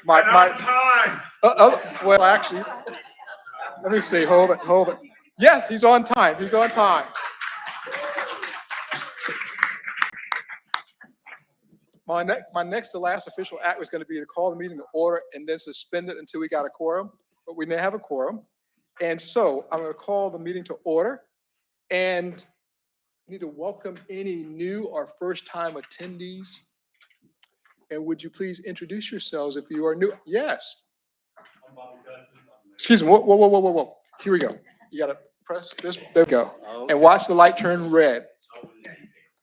My time. well, actually, let me see. Hold it. Yes, he's on time. He's on time. My next to last official act was going to be to call the meeting to order and then suspend it until we got a quorum, but we now have a quorum. And so I'm going to call the meeting to order, and I need to welcome any new or first time attendees. And would you please introduce yourselves if you are new? Yes. Excuse me. Whoa. Here we go. You got to press this. There we go. Okay. And watch the light turn red.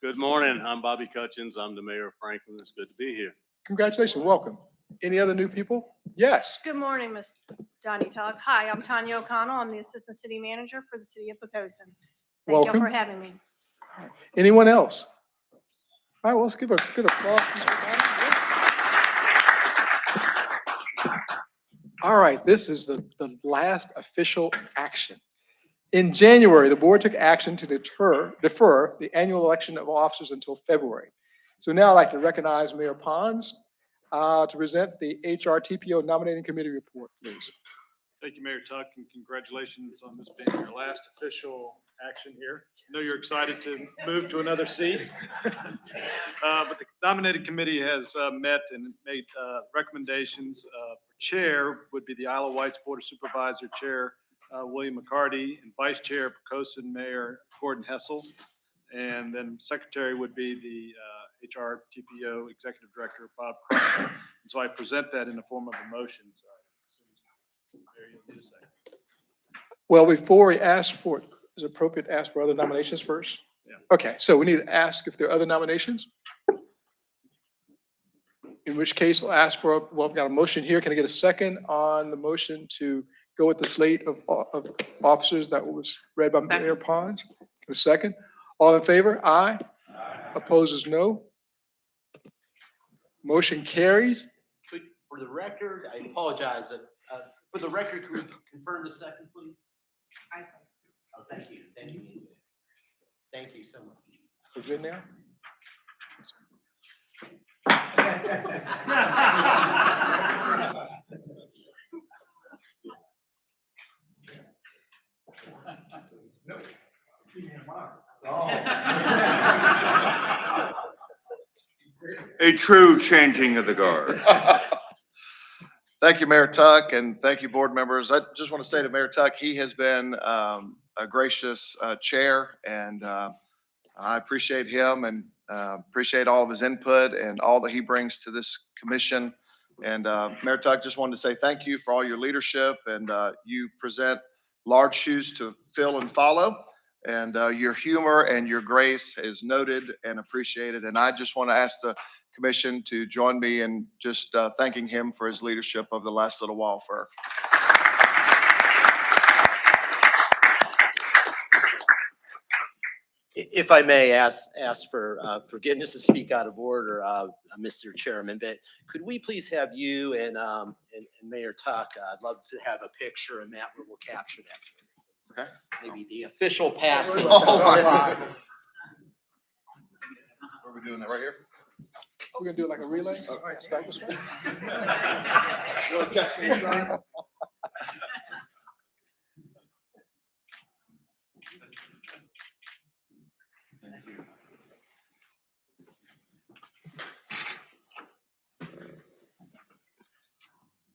Good morning. I'm Bobby Cutchins. I'm the mayor of Franklin. It's good to be here. Congratulations. Welcome. Any other new people? Yes. Good morning, Ms. Johnny Tuck. Hi, I'm Tanya O'Connell. I'm the Assistant City Manager for the City of Pocosin. Thank you Welcome. for having me. Anyone else? All right, well, let's give a good applause. All right, this is the last official action. In January, the board took action to defer the annual election of officers until February. So now I'd like to recognize Mayor Pons to present the HRTPO nominating committee report, please. Thank you, Mayor Tuck, and congratulations on this being your last official action here. I know you're excited to move to another seat. But the nominating committee has met and made recommendations. For chair would be the Isle of White's Board of Supervisor Chair, William McCarty, and Vice Chair, Pocosin Mayor Gordon Hessel. And then secretary would be the HRTPO Executive Director, Bob Crocker. And so I present that in the form of a motion. So Mayor, you'll need a second. Well, before we ask for it, is it appropriate to ask for other nominations first? Yeah. Okay, so we need to ask if there are other nominations. In which case, I'll ask for, well, I've got a motion here. Can I get a second on the motion to go with the slate of officers that was read by Mayor Pons? A second. All in favor? Aye. Opposes, no. Motion carries. For the record, I apologize. For the record, can we confirm the second, please? Oh, thank you. Thank you. Thank you so much. We're good now? A true changing of the guard. Thank you, Mayor Tuck, and thank you, board members. I just want to say to Mayor Tuck, he has been a gracious chair, and I appreciate him and appreciate all of his input and all that he brings to this commission. And Mayor Tuck, just wanted to say thank you for all your leadership, and you present large shoes to fill and follow. And your humor and your grace is noted and appreciated. And I just want to ask the commission to join me in just thanking him for his leadership over the last little while. If I may ask for forgiveness to speak out of order, Mr. Chairman, but could we please have you and Mayor Tuck? I'd love to have a picture, and Matt will capture that. Okay. Maybe the official passing. Oh, my God. Are we doing that right here? We're gonna do it like a relay? All right, start this way.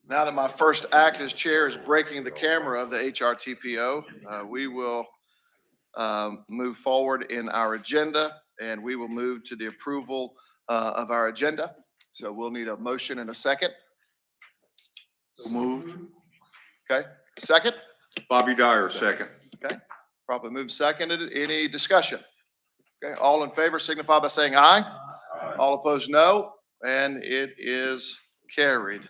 Now that my first act as chair is breaking the camera of the HRTPO, we will move forward in our agenda, and we will move to the approval of our agenda. So we'll need a motion and a second. So moved. Okay, second? Bobby Dyer, second. Okay, probably moved seconded. Any discussion? Okay, all in favor signify by saying aye. Aye. All opposed, no, and it is carried.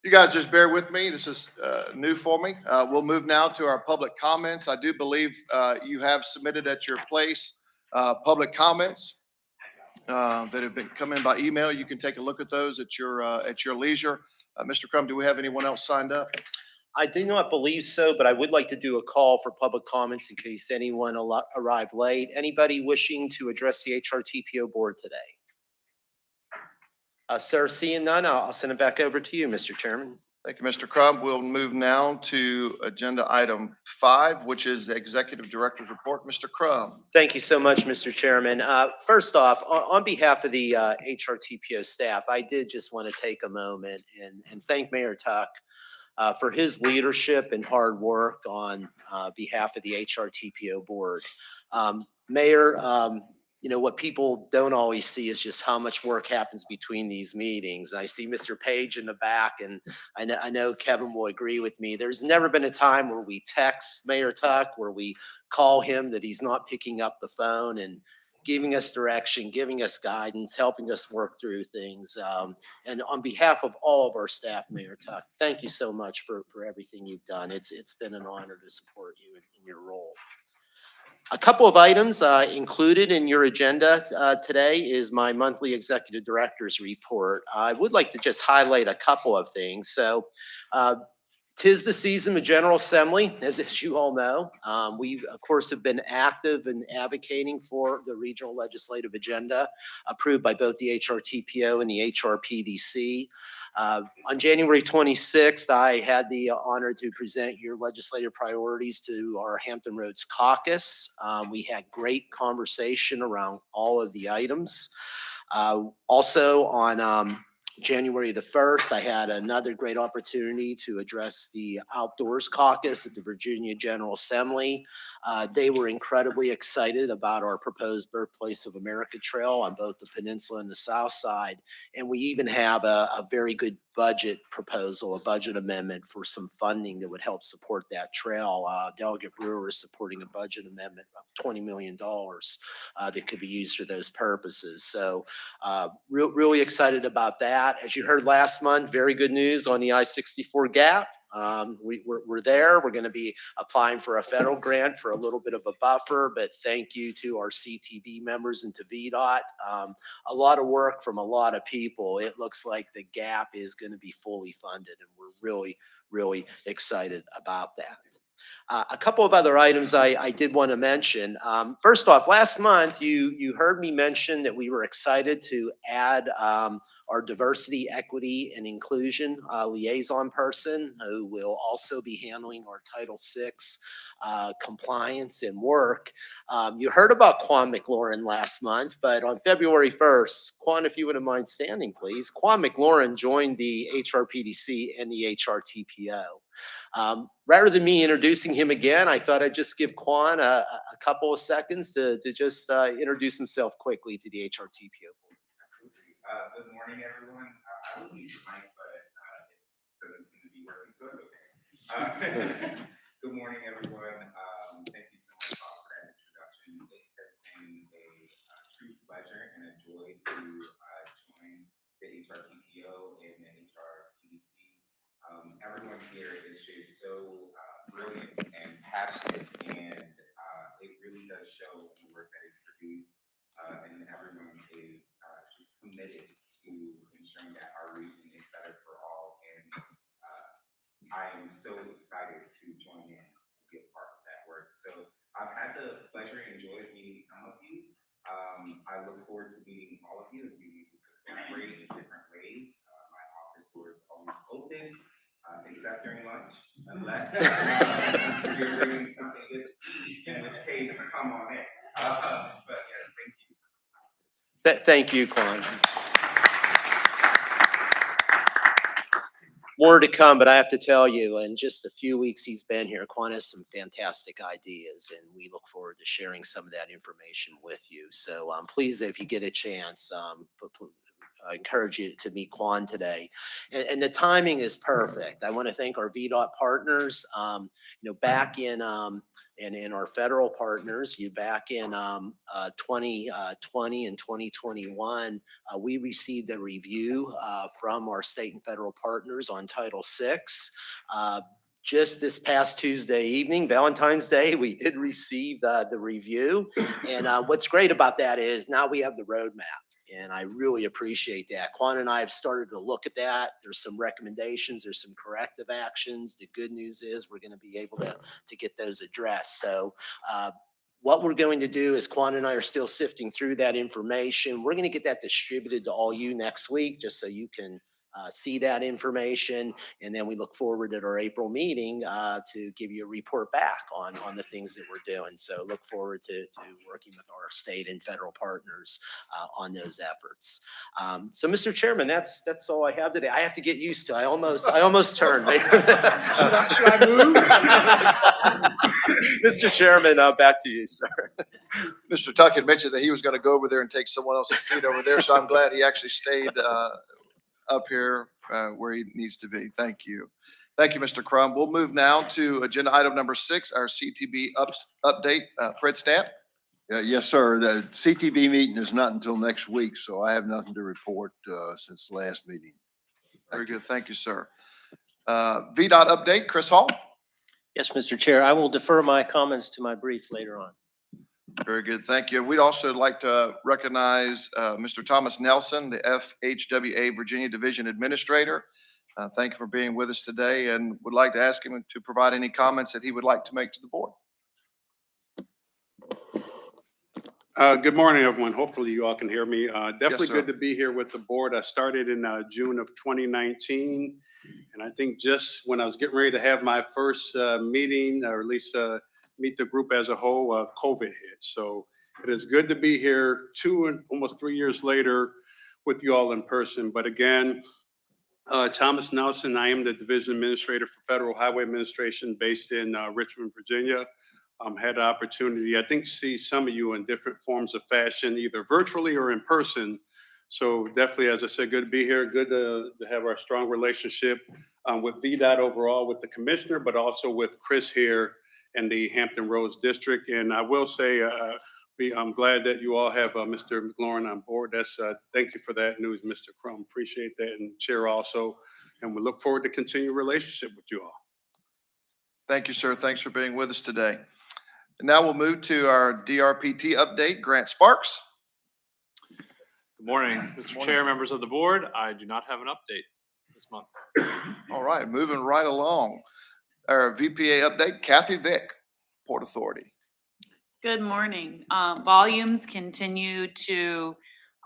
You guys just bear with me. This is new for me. We'll move now to our public comments. I do believe you have submitted at your place public comments that have been come in by email. You can take a look at those at your leisure. Mr. Crum, do we have anyone else signed up? I do not believe so, but I would like to do a call for public comments in case anyone arrived late. Anybody wishing to address the HRTPO board today? Sir, seeing none, I'll send it back over to you, Mr. Chairman. Thank you, Mr. Crump. We'll move now to agenda item 5, which is the Executive Director's Report. Mr. Crump. Thank you so much, Mr. Chairman. First off, on behalf of the HRTPO staff, I did just want to take a moment and thank Mayor Tuck for his leadership and hard work on behalf of the HRTPO board. Mayor, what people don't always see is just how much work happens between these meetings. I see Mr. Page in the back, and I know Kevin will agree with me. There's never been a time where we text Mayor Tuck, where we call him that he's not picking up the phone and giving us direction, giving us guidance, helping us work through things. And on behalf of all of our staff, Mayor Tuck, thank you so much for everything you've done. It's been an honor to support you in your role. A couple of items included in your agenda today is my monthly executive director's report. I would like to just highlight a couple of things. So 'tis the season of General Assembly, as you all know. We, of course, have been active in advocating for the regional legislative agenda approved by both the HRTPO and the HRPDC. On January 26th, I had the honor to present your legislative priorities to our Hampton Roads caucus. We had great conversation around all of the items. Also on January the 1st, I had another great opportunity to address the Outdoors Caucus at the Virginia General Assembly. They were incredibly excited about our proposed Birthplace of America trail on both the peninsula and the south side. And we even have a very good budget proposal, a budget amendment for some funding that would help support that trail. Delegate Brewer is supporting a budget amendment of $20 million that could be used for those purposes. So really excited about that. As you heard last month, very good news on the I-64 gap. We're there. We're going to be applying for a federal grant for a little bit of a buffer, but thank you to our CTB members and to VDOT. A lot of work from a lot of people. It looks like the gap is going to be fully funded, and we're really excited about that. A couple of other items I did want to mention. First off, last month, you heard me mention that we were excited to add our diversity, equity, and inclusion liaison person who will also be handling our Title VI compliance and work. You heard about Quan McLaurin last month, but on February 1st, Quan, if you wouldn't mind standing, please. Quan McLaurin joined the HRPDC and the HRTPO. Rather than me introducing him again, I thought I'd just give Quan a couple of seconds to just introduce himself quickly to the HRTPO board. Good morning, everyone. I will use the mic, but it doesn't seem to be working, so it's okay. Good morning, everyone. Thank you so much, Bob, for that introduction. It has been a true pleasure and a joy to join the HRTPO and the HRPDC. Everyone here is just so brilliant and passionate, and it really does show in the work that is produced, and everyone is just committed to ensuring that our region is better for all. And I am so excited to join in and be a part of that work. So I've had the pleasure and joy of meeting some of you. I look forward to meeting all of you as we collaborate in different ways. My office door is always open, except during lunch, unless you're bringing something good to eat, in which case, come on in. But yes, thank you. Thank you, Quan. More to come, but I have to tell you, in just a few weeks he's been here, Quan has some fantastic ideas, and we look forward to sharing some of that information with you. So please, if you get a chance, I encourage you to meet Quan today. And the timing is perfect. I want to thank our VDOT partners. Back in and our federal partners, back in 2020 and 2021, we received a review from our state and federal partners on Title VI. Just this past Tuesday evening, Valentine's Day, we did receive the review. And what's great about that is now we have the roadmap. And I really appreciate that. Quan and I have started to look at that. There's some recommendations. There's some corrective actions. The good news is we're going to be able to get those addressed. So What we're going to do is Quan and I are still sifting through that information. We're going to get that distributed to all you next week, just so you can see that information. And then we look forward at our April meeting to give you a report back on the things that we're doing. So look forward to working with our state and federal partners on those efforts. So Mr. Chairman, that's all I have today. I have to get used to, I almost turned. Should I move? Mr. Chairman, back to you, sir. Mr. Tuck had mentioned that he was going to go over there and take someone else's seat over there, so I'm glad he actually stayed up here where he needs to be. Thank you. Thank you, Mr. Crum. We'll move now to agenda item number 6, our CTB update. Fred Stamp. Yes, sir. The CTB meeting is not until next week, so I have nothing to report since the last meeting. Very good. Thank you, sir. VDOT update, Chris Hall. Yes, Mr. Chair, I will defer my comments to my brief later on. Very good. Thank you. We'd also like to recognize Mr. Thomas Nelson, the FHWA Virginia Division Administrator. Thank you for being with us today, and would like to ask him to provide any comments that he would like to make to the board. Good morning, everyone. Hopefully you all can hear me. Definitely sir. good to be here with the board. I started in June of 2019. And I think just when I was getting ready to have my first meeting, or at least meet the group as a whole, COVID hit. So it is good to be here 2 and almost 3 years later with you all in person. But again, Thomas Nelson, I am the Division Administrator for Federal Highway Administration based in Richmond, Virginia. Had the opportunity, I think, to see some of you in different forms of fashion, either virtually or in person. So definitely, as I said, good to be here. Good to have our strong relationship with VDOT overall, with the commissioner, but also with Chris here in the Hampton Roads District. And I will say, I'm glad that you all have Mr. McLaurin on board. Thank you for that news, Mr. Crum. Appreciate that, and Chair also. And we look forward to continued relationship with you all. Thank you, sir. Thanks for being with us today. And now we'll move to our DRPT update. Grant Sparks. Good morning, Mr. Chair, members of the board. I do not have an update this month. All right, moving right along. Our VPA update, Kathy Vick, Port Authority. Good morning. Volumes continue to,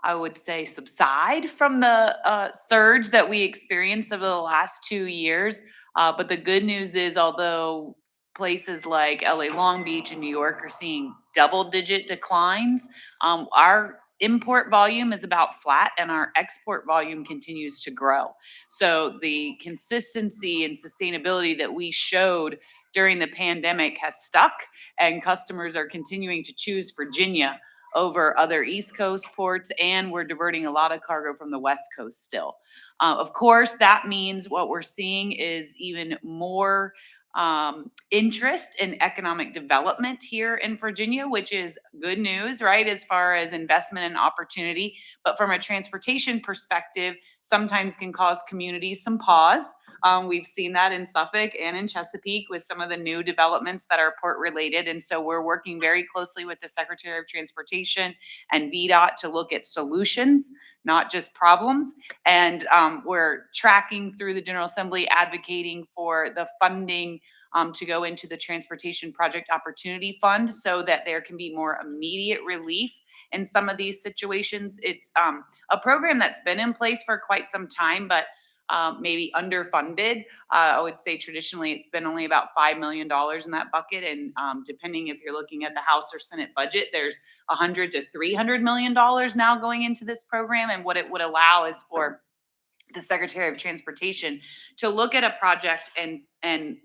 I would say, subside from the surge that we experienced over the last 2 years. But the good news is, although places like LA Long Beach and New York are seeing double-digit declines, our import volume is about flat and our export volume continues to grow. So the consistency and sustainability that we showed during the pandemic has stuck, and customers are continuing to choose Virginia over other East Coast ports, and we're diverting a lot of cargo from the West Coast still. Of course, that means what we're seeing is even more interest in economic development here in Virginia, which is good news, right, as far as investment and opportunity. But from a transportation perspective, sometimes can cause communities some pause. We've seen that in Suffolk and in Chesapeake with some of the new developments that are port related. And so we're working very closely with the Secretary of Transportation and VDOT to look at solutions, not just problems. And we're tracking through the General Assembly, advocating for the funding to go into the Transportation Project Opportunity Fund so that there can be more immediate relief in some of these situations. It's a program that's been in place for quite some time, but maybe underfunded. I would say traditionally it's been only about $5 million in that bucket. And depending if you're looking at the House or Senate budget, there's $100 to $300 million now going into this program. And what it would allow is for the Secretary of Transportation to look at a project and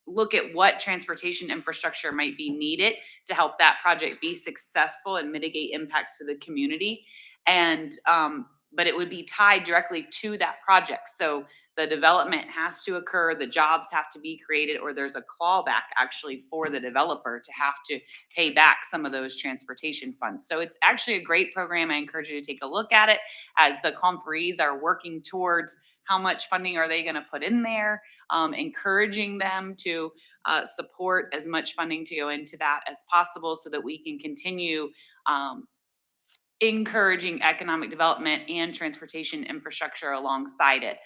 look at what transportation infrastructure might be needed to help that project be successful and mitigate impacts to the community. And but it would be tied directly to that project. So the development has to occur, the jobs have to be created, or there's a clawback actually for the developer to have to pay back some of those transportation funds. So it's actually a great program. I encourage you to take a look at it as the conferees are working towards how much funding are they going to put in there, encouraging them to support as much funding to go into that as possible so that we can continue encouraging economic development and transportation infrastructure alongside it.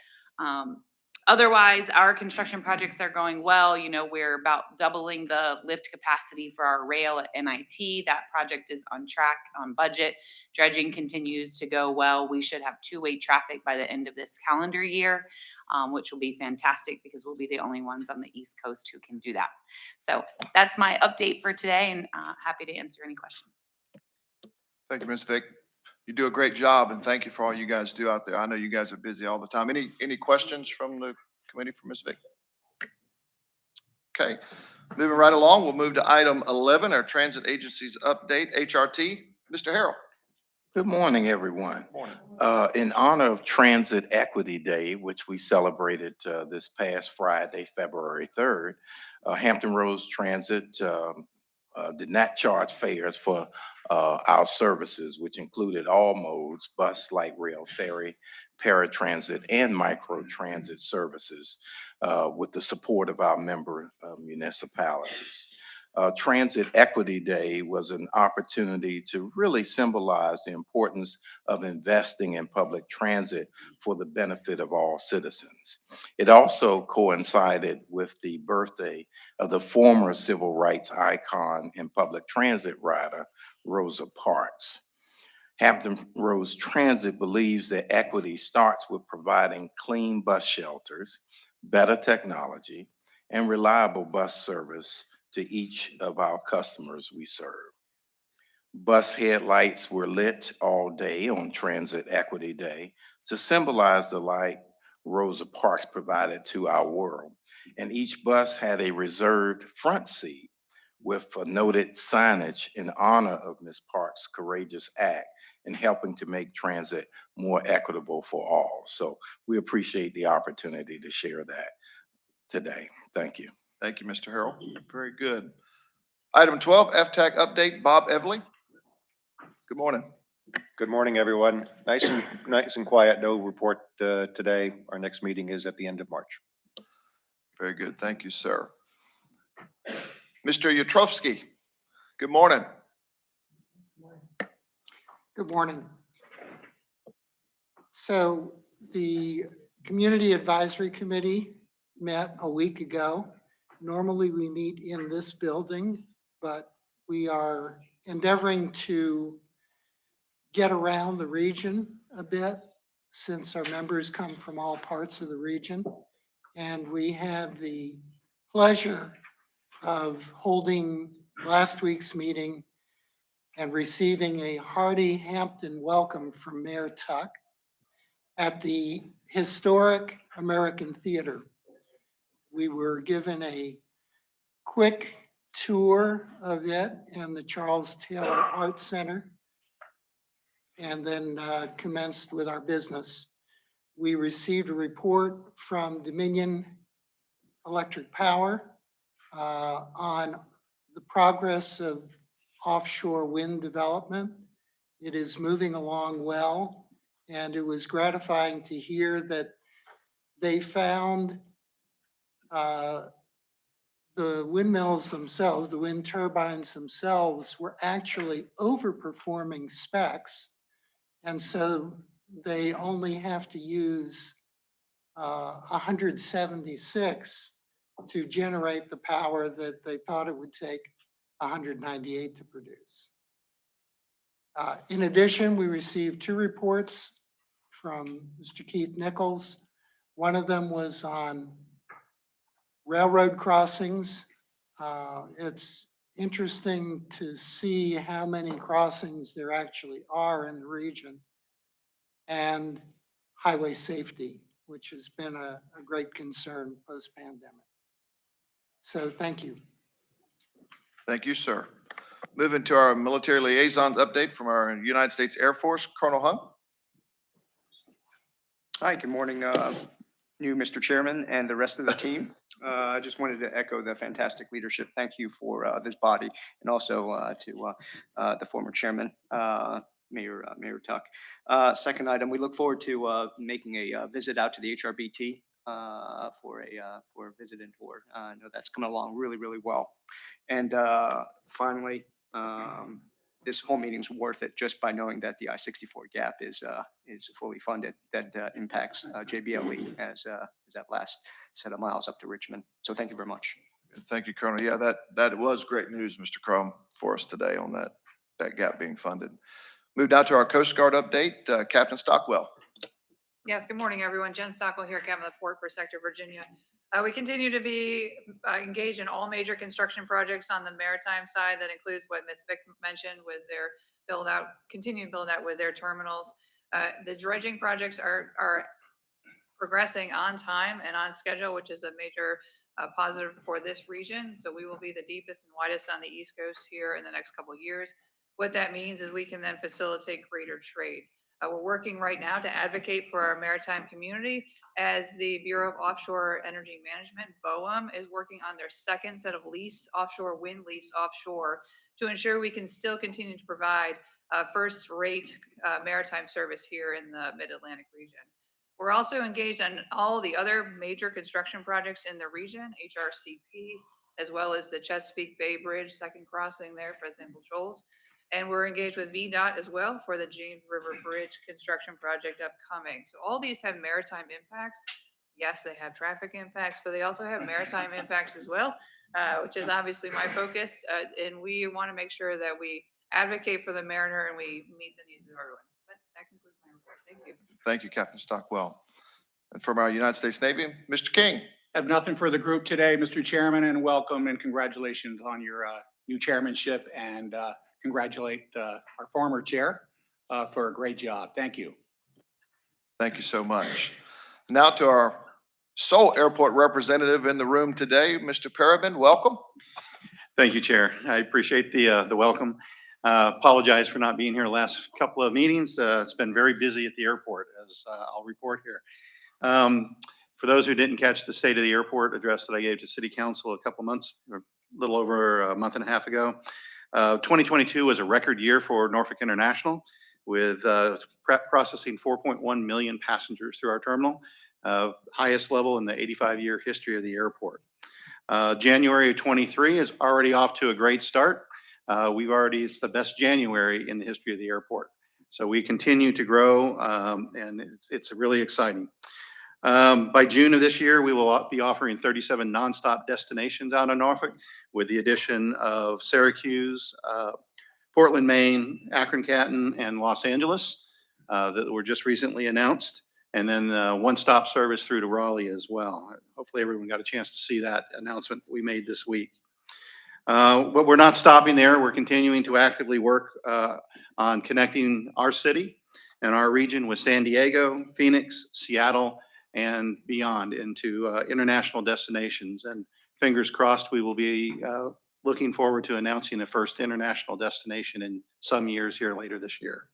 Otherwise, our construction projects are going well. You know, we're about doubling the lift capacity for our rail at NIT. That project is on track, on budget. Dredging continues to go well. We should have two-way traffic by the end of this calendar year, which will be fantastic because we'll be the only ones on the East Coast who can do that. So that's my update for today, and happy to answer any questions. Thank you, Ms. Vick. You do a great job, and thank you for all you guys do out there. I know you guys are busy all the time. Any questions from the committee for Ms. Vick? Okay, moving right along, we'll move to item 11, our transit agencies update, HRT. Mr. Harrell. Good morning, everyone. Morning. In honor of Transit Equity Day, which we celebrated this past Friday, February 3rd, Hampton Roads Transit did not charge fares for our services, which included all modes, bus, light rail, ferry, paratransit, and micro transit services with the support of our member municipalities. Transit Equity Day was an opportunity to really symbolize the importance of investing in public transit for the benefit of all citizens. It also coincided with the birthday of the former civil rights icon and public transit rider, Rosa Parks. Hampton Roads Transit believes that equity starts with providing clean bus shelters, better technology, and reliable bus service to each of our customers we serve. Bus headlights were lit all day on Transit Equity Day to symbolize the light Rosa Parks provided to our world. And each bus had a reserved front seat with a noted signage in honor of Ms. Parks' courageous act in helping to make transit more equitable for all. So we appreciate the opportunity to share that today. Thank you. Thank you, Mr. Harrell. Very good. Item 12, FTAC update, Bob Evely. Good morning. Good morning, everyone. Nice and quiet. No report today. Our next meeting is at the end of March. Very good. Thank you, sir. Mr. Yatrovsky, good morning. Good morning. So the Community Advisory Committee met a week ago. Normally we meet in this building, but we are endeavoring to get around the region a bit since our members come from all parts of the region. And we had the pleasure of holding last week's meeting and receiving a hearty Hampton welcome from Mayor Tuck at the historic American Theater. We were given a quick tour of it and the Charles Taylor Art Center, and then commenced with our business. We received a report from Dominion Electric Power on the progress of offshore wind development. It is moving along well, and it was gratifying to hear that they found the windmills themselves, the wind turbines themselves, were actually overperforming specs. And so they only have to use 176 to generate the power that they thought it would take 198 to produce. In addition, we received two reports from Mr. Keith Nichols. One of them was on railroad crossings. It's interesting to see how many crossings there actually are in the region, and highway safety, which has been a great concern post-pandemic. So thank you. Thank you, sir. Moving to our military liaisons update from our United States Air Force, Colonel Hunt. Hi, good morning, new Mr. Chairman and the rest of the team. I just wanted to echo the fantastic leadership. Thank you for this body, and also to the former chairman, Mayor Tuck. Second item, we look forward to making a visit out to the HRBT for a visit and tour. I know that's coming along really, really well. And finally, this whole meeting's worth it just by knowing that the I-64 gap is fully funded. That impacts JBLE as that last set of miles up to Richmond. So thank you very much. Thank you, Colonel. Yeah, that was great news, Mr. Crum, for us today on that gap being funded. Move now to our Coast Guard update. Captain Stockwell. Yes, good morning, everyone. Jen Stockwell here, Captain of the Port for Sector Virginia. We continue to be engaged in all major construction projects on the maritime side. That includes what Ms. Vick mentioned with their continued build out with their terminals. The dredging projects are progressing on time and on schedule, which is a major positive for this region. So we will be the deepest and widest on the East Coast here in the next couple of years. What that means is we can then facilitate greater trade. We're working right now to advocate for our maritime community as the Bureau of Offshore Energy Management, BOEM, is working on their second set of wind lease offshore to ensure we can still continue to provide first-rate maritime service here in the Mid-Atlantic region. We're also engaged on all the other major construction projects in the region, HRCP, as well as the Chesapeake Bay Bridge, second crossing there for Thimble Shoals. And we're engaged with VDOT as well for the James River Bridge construction project upcoming. So all these have maritime impacts. Yes, they have traffic impacts, but they also have maritime impacts as well, which is obviously my focus. And we want to make sure that we advocate for the mariner and we meet the needs of everyone. But that concludes my report. Thank you. Thank you, Captain Stockwell. And from our United States Navy, Mr. King. I have nothing for the group today, Mr. Chairman, and welcome and congratulations on your new chairmanship, and congratulate our former chair for a great job. Thank you. Thank you so much. Now to our sole airport representative in the room today, Mr. Parabin, welcome. Thank you, Chair. I appreciate the welcome. Apologize for not being here last couple of meetings. It's been very busy at the airport, as I'll report here. For those who didn't catch the State of the Airport address that I gave to City Council a couple months, or a little over a month and a half ago, 2022 was a record year for Norfolk International, with processing 4.1 million passengers through our terminal, highest level in the 85-year history of the airport. January of 23 is already off to a great start. It's the best January in the history of the airport. So we continue to grow, and it's really exciting. By June of this year, we will be offering 37 nonstop destinations out of Norfolk, with the addition of Syracuse, Portland, Maine, Akron, Canton, and Los Angeles that were just recently announced. And then one-stop service through to Raleigh as well. Hopefully everyone got a chance to see that announcement that we made this week. But we're not stopping there. We're continuing to actively work on connecting our city and our region with San Diego, Phoenix, Seattle, and beyond into international destinations. And fingers crossed, we will be looking forward to announcing the first international destination in some years here later this year.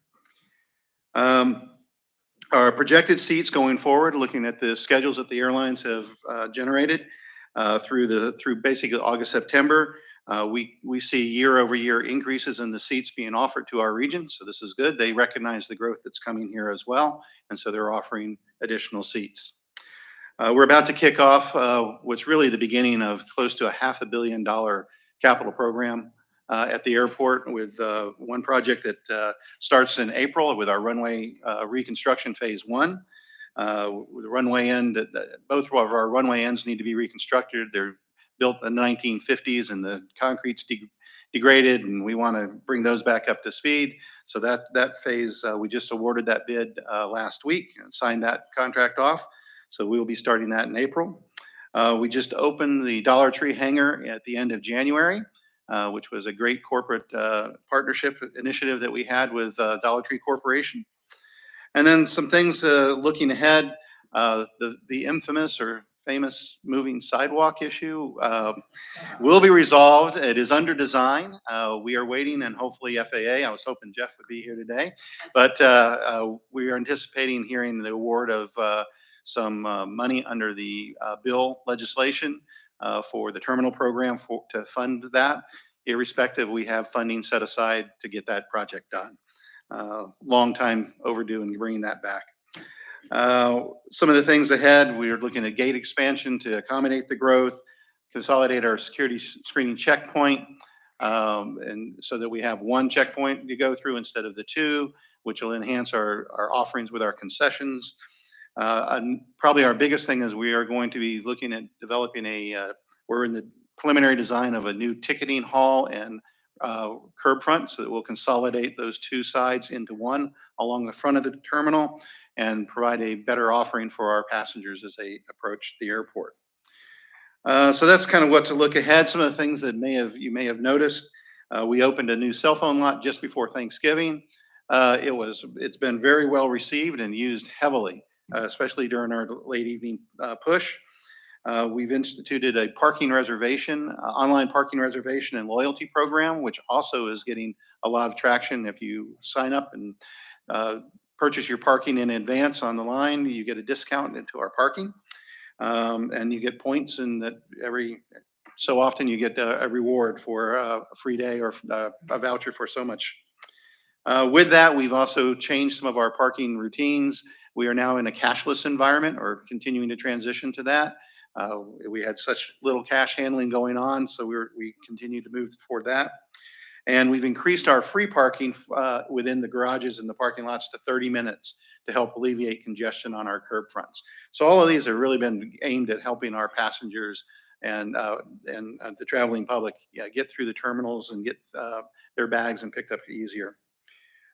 Our projected seats going forward, looking at the schedules that the airlines have generated through basically August, September, we see year-over-year increases in the seats being offered to our region. So this is good. They recognize the growth that's coming here as well. And so they're offering additional seats. We're about to kick off what's really the beginning of close to a $500 million capital program at the airport, with one project that starts in April with our runway reconstruction phase 1. With the runway end, both of our runway ends need to be reconstructed. They're built in the 1950s and the concrete's degraded, and we want to bring those back up to speed. So that phase, we just awarded that bid last week and signed that contract off. So we will be starting that in April. We just opened the Dollar Tree hangar at the end of January, which was a great corporate partnership initiative that we had with Dollar Tree Corporation. And then some things looking ahead, the infamous or famous moving sidewalk issue will be resolved. It is under design. We are waiting, and hopefully FAA, I was hoping Jeff would be here today, but we are anticipating hearing the award of some money under the bill legislation for the terminal program to fund that. Irrespective, we have funding set aside to get that project done. Long time overdue in bringing that back. Some of the things ahead, we are looking at gate expansion to accommodate the growth, consolidate our security screening checkpoint, And so that we have one checkpoint to go through instead of the two, which will enhance our offerings with our concessions. And probably our biggest thing is we are going to be looking at developing we're in the preliminary design of a new ticketing hall and curb front, so that we'll consolidate those two sides into one along the front of the terminal and provide a better offering for our passengers as they approach the airport. So that's kind of what to look ahead. Some of the things that you may have noticed. We opened a new cell phone lot just before Thanksgiving. It's been very well received and used heavily, especially during our late evening push. We've instituted a parking reservation, online parking reservation and loyalty program, which also is getting a lot of traction. If you sign up and purchase your parking in advance on the line, you get a discount into our parking. And you get points, and that every so often you get a reward for a free day or a voucher for so much. With that, we've also changed some of our parking routines. We are now in a cashless environment, or continuing to transition to that. We had such little cash handling going on, so we continue to move toward that. And we've increased our free parking within the garages and the parking lots to 30 minutes to help alleviate congestion on our curb fronts. So all of these have really been aimed at helping our passengers and the traveling public get through the terminals and get their bags and picked up easier.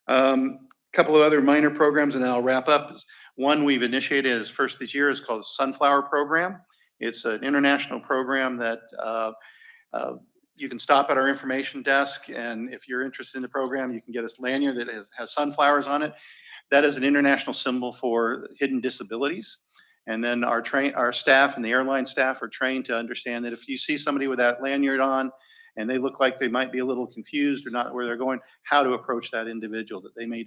Couple of other minor programs, and then I'll wrap up. One we've initiated as first this year is called the Sunflower Program. It's an international program that you can stop at our information desk, and if you're interested in the program, you can get a lanyard that has sunflowers on it. That is an international symbol for hidden disabilities. And then our staff and the airline staff are trained to understand that if you see somebody with that lanyard on and they look like they might be a little confused or not where they're going, how to approach that individual, that they may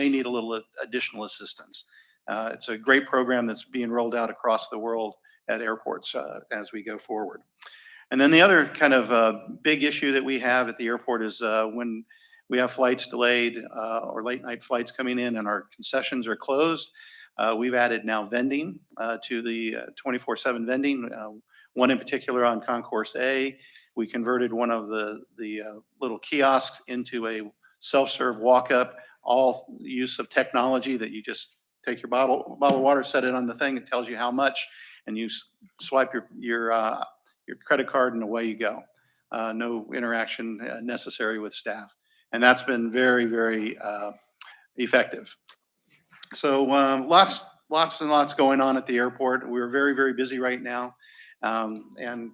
need a little additional assistance. It's a great program that's being rolled out across the world at airports as we go forward. And then the other kind of big issue that we have at the airport is when we have flights delayed or late night flights coming in and our concessions are closed. We've added now vending to the 24/7 vending, one in particular on Concourse A. We converted one of the little kiosks into a self-serve walk-up, all use of technology that you just take your bottle of water, set it on the thing, it tells you how much, and you swipe your credit card and away you go. No interaction necessary with staff. And that's been very, very effective. So lots and lots going on at the airport. We're very, very busy right now. And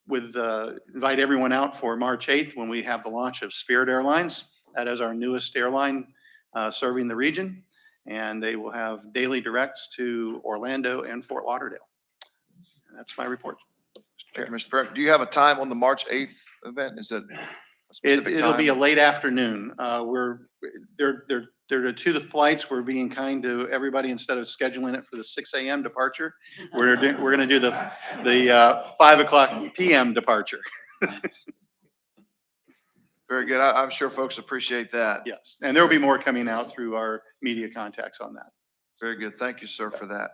invite everyone out for March 8th when we have the launch of Spirit Airlines. That is our newest airline serving the region. And they will have daily directs to Orlando and Fort Lauderdale. And that's my report. Mr. President, do you have a time on the March 8th event? Is it a specific It'll be a time? late afteroon. There are two flights. We're being kind to everybody. Instead of scheduling it for the 6 a.m. departure, we're going to do the 5 o'clock p.m. departure. Very good. I'm sure folks appreciate that. Yes, and there will be more coming out through our media contacts on that. Very good. Thank you, sir, for that.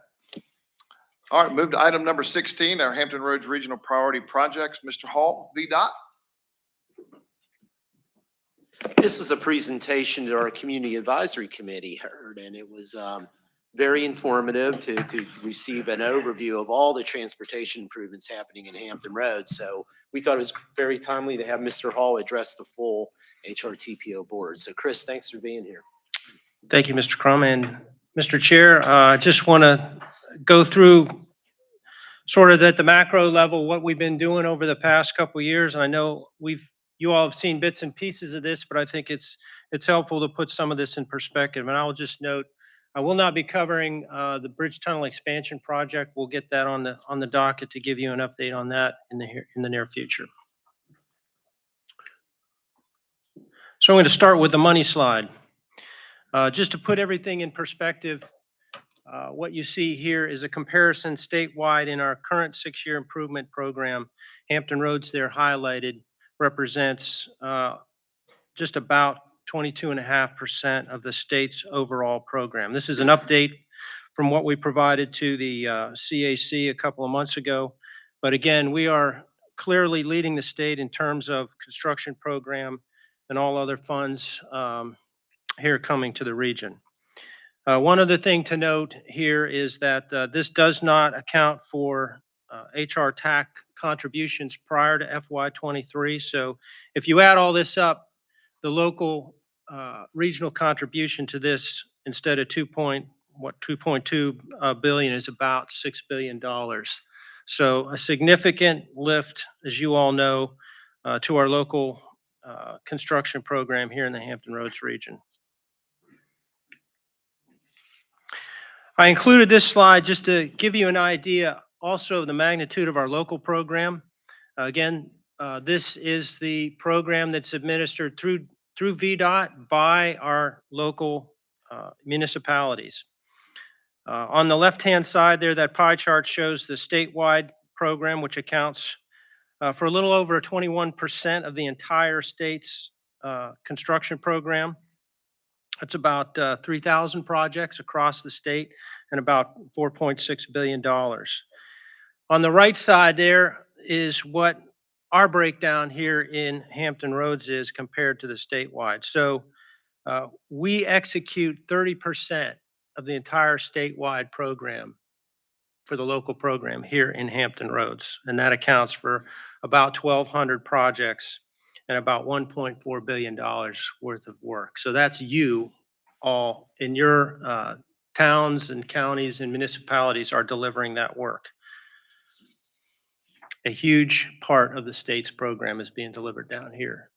All right, move to item number 16, our Hampton Roads Regional Priority Projects. Mr. Hall, VDOT. This was a presentation that our Community Advisory Committee heard, and it was very informative to receive an overview of all the transportation improvements happening in Hampton Roads. So we thought it was very timely to have Mr. Hall address the full HRTPO board. So Chris, thanks for being here. Thank you, Mr. Crum. And Mr. Chair, I just want to go through sort of at the macro level what we've been doing over the past couple of years. And I know you all have seen bits and pieces of this, but I think it's helpful to put some of this in perspective. And I'll just note, I will not be covering the bridge tunnel expansion project. We'll get that on the docket to give you an update on that in the near future. So I'm going to start with the money slide. Just to put everything in perspective, what you see here is a comparison statewide in our current 6-year improvement program. Hampton Roads there highlighted represents just about 22.5% of the state's overall program. This is an update from what we provided to the CAC a couple of months ago. But again, we are clearly leading the state in terms of construction program and all other funds here coming to the region. One other thing to note here is that this does not account for HR TAC contributions prior to FY23. So if you add all this up, the local regional contribution to this instead of 2.2 billion is about $6 billion. So a significant lift, as you all know, to our local construction program here in the Hampton Roads region. I included this slide just to give you an idea also of the magnitude of our local program. Again, this is the program that's administered through VDOT by our local municipalities. On the left-hand side there, that pie chart shows the statewide program, which accounts for a little over 21% of the entire state's construction program. It's about 3,000 projects across the state and about $4.6 billion. On the right side there is what our breakdown here in Hampton Roads is compared to the statewide. So we execute 30% of the entire statewide program for the local program here in Hampton Roads. And that accounts for about 1,200 projects and about $1.4 billion worth of work. So that's you all in your towns and counties and municipalities are delivering that work. A huge part of the state's program is being delivered down here.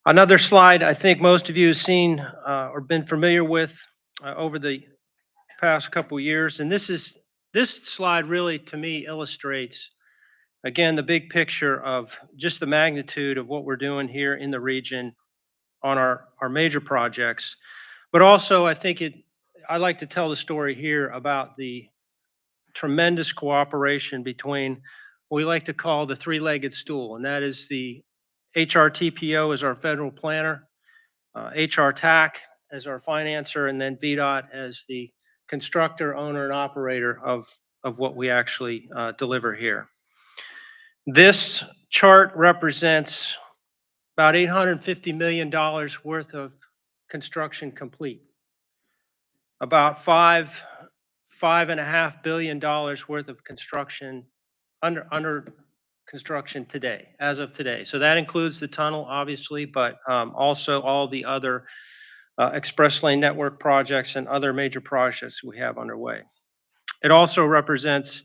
Another slide I think most of you have seen or been familiar with over the past couple years, and this slide really to me illustrates again the big picture of just the magnitude of what we're doing here in the region on our major projects. But also I think I like to tell the story here about the tremendous cooperation between what we like to call the three-legged stool, and that is the HRTPO as our federal planner, HR TAC as our financer, and then VDOT as the constructor, owner, and operator of what we actually deliver here. This chart represents about $850 million worth of construction complete, about $5.5 billion worth of construction under construction today, as of today. So that includes the tunnel, obviously, but also all the other express lane network projects and other major projects we have underway. It also represents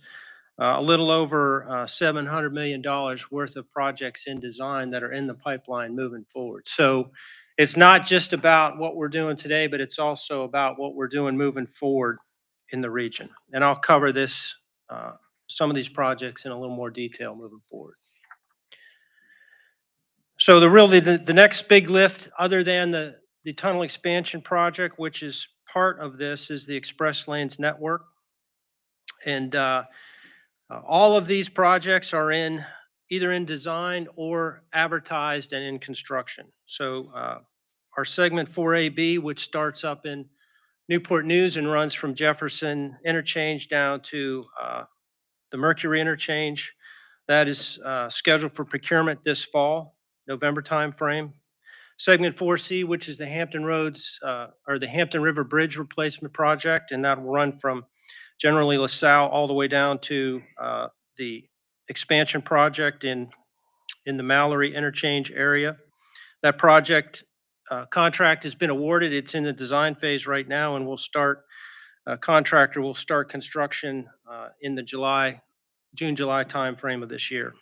a little over $700 million worth of projects in design that are in the pipeline moving forward. So it's not just about what we're doing today, but it's also about what we're doing moving forward in the region. And I'll cover this, some of these projects in a little more detail moving forward. So the next big lift, other than the tunnel expansion project, which is part of this, is the express lanes network. And all of these projects are either in design or advertised and in construction. So our segment 4AB, which starts up in Newport News and runs from Jefferson Interchange down to the Mercury Interchange, that is scheduled for procurement this fall, November timeframe. Segment 4C, which is the Hampton Roads or the Hampton River Bridge replacement project, and that will run from generally LaSalle all the way down to the expansion project in the Mallory Interchange area. That project contract has been awarded. It's in the design phase right now, and contractor will start construction in the June-July timeframe of this year.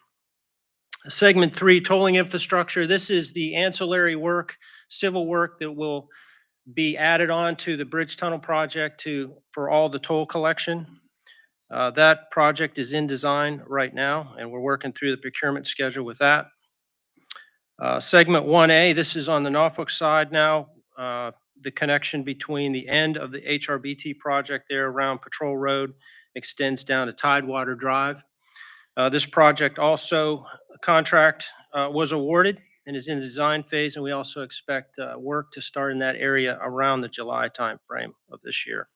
Segment 3, tolling infrastructure. This is the ancillary work, civil work that will be added on to the bridge tunnel project for all the toll collection. That project is in design right now, and we're working through the procurement schedule with that. Segment 1A, this is on the Norfolk side now. The connection between the end of the HRBT project there around Patrol Road extends down to Tidewater Drive. This project also, contract was awarded and is in the design phase, and we also expect work to start in that area around the July timeframe of this year.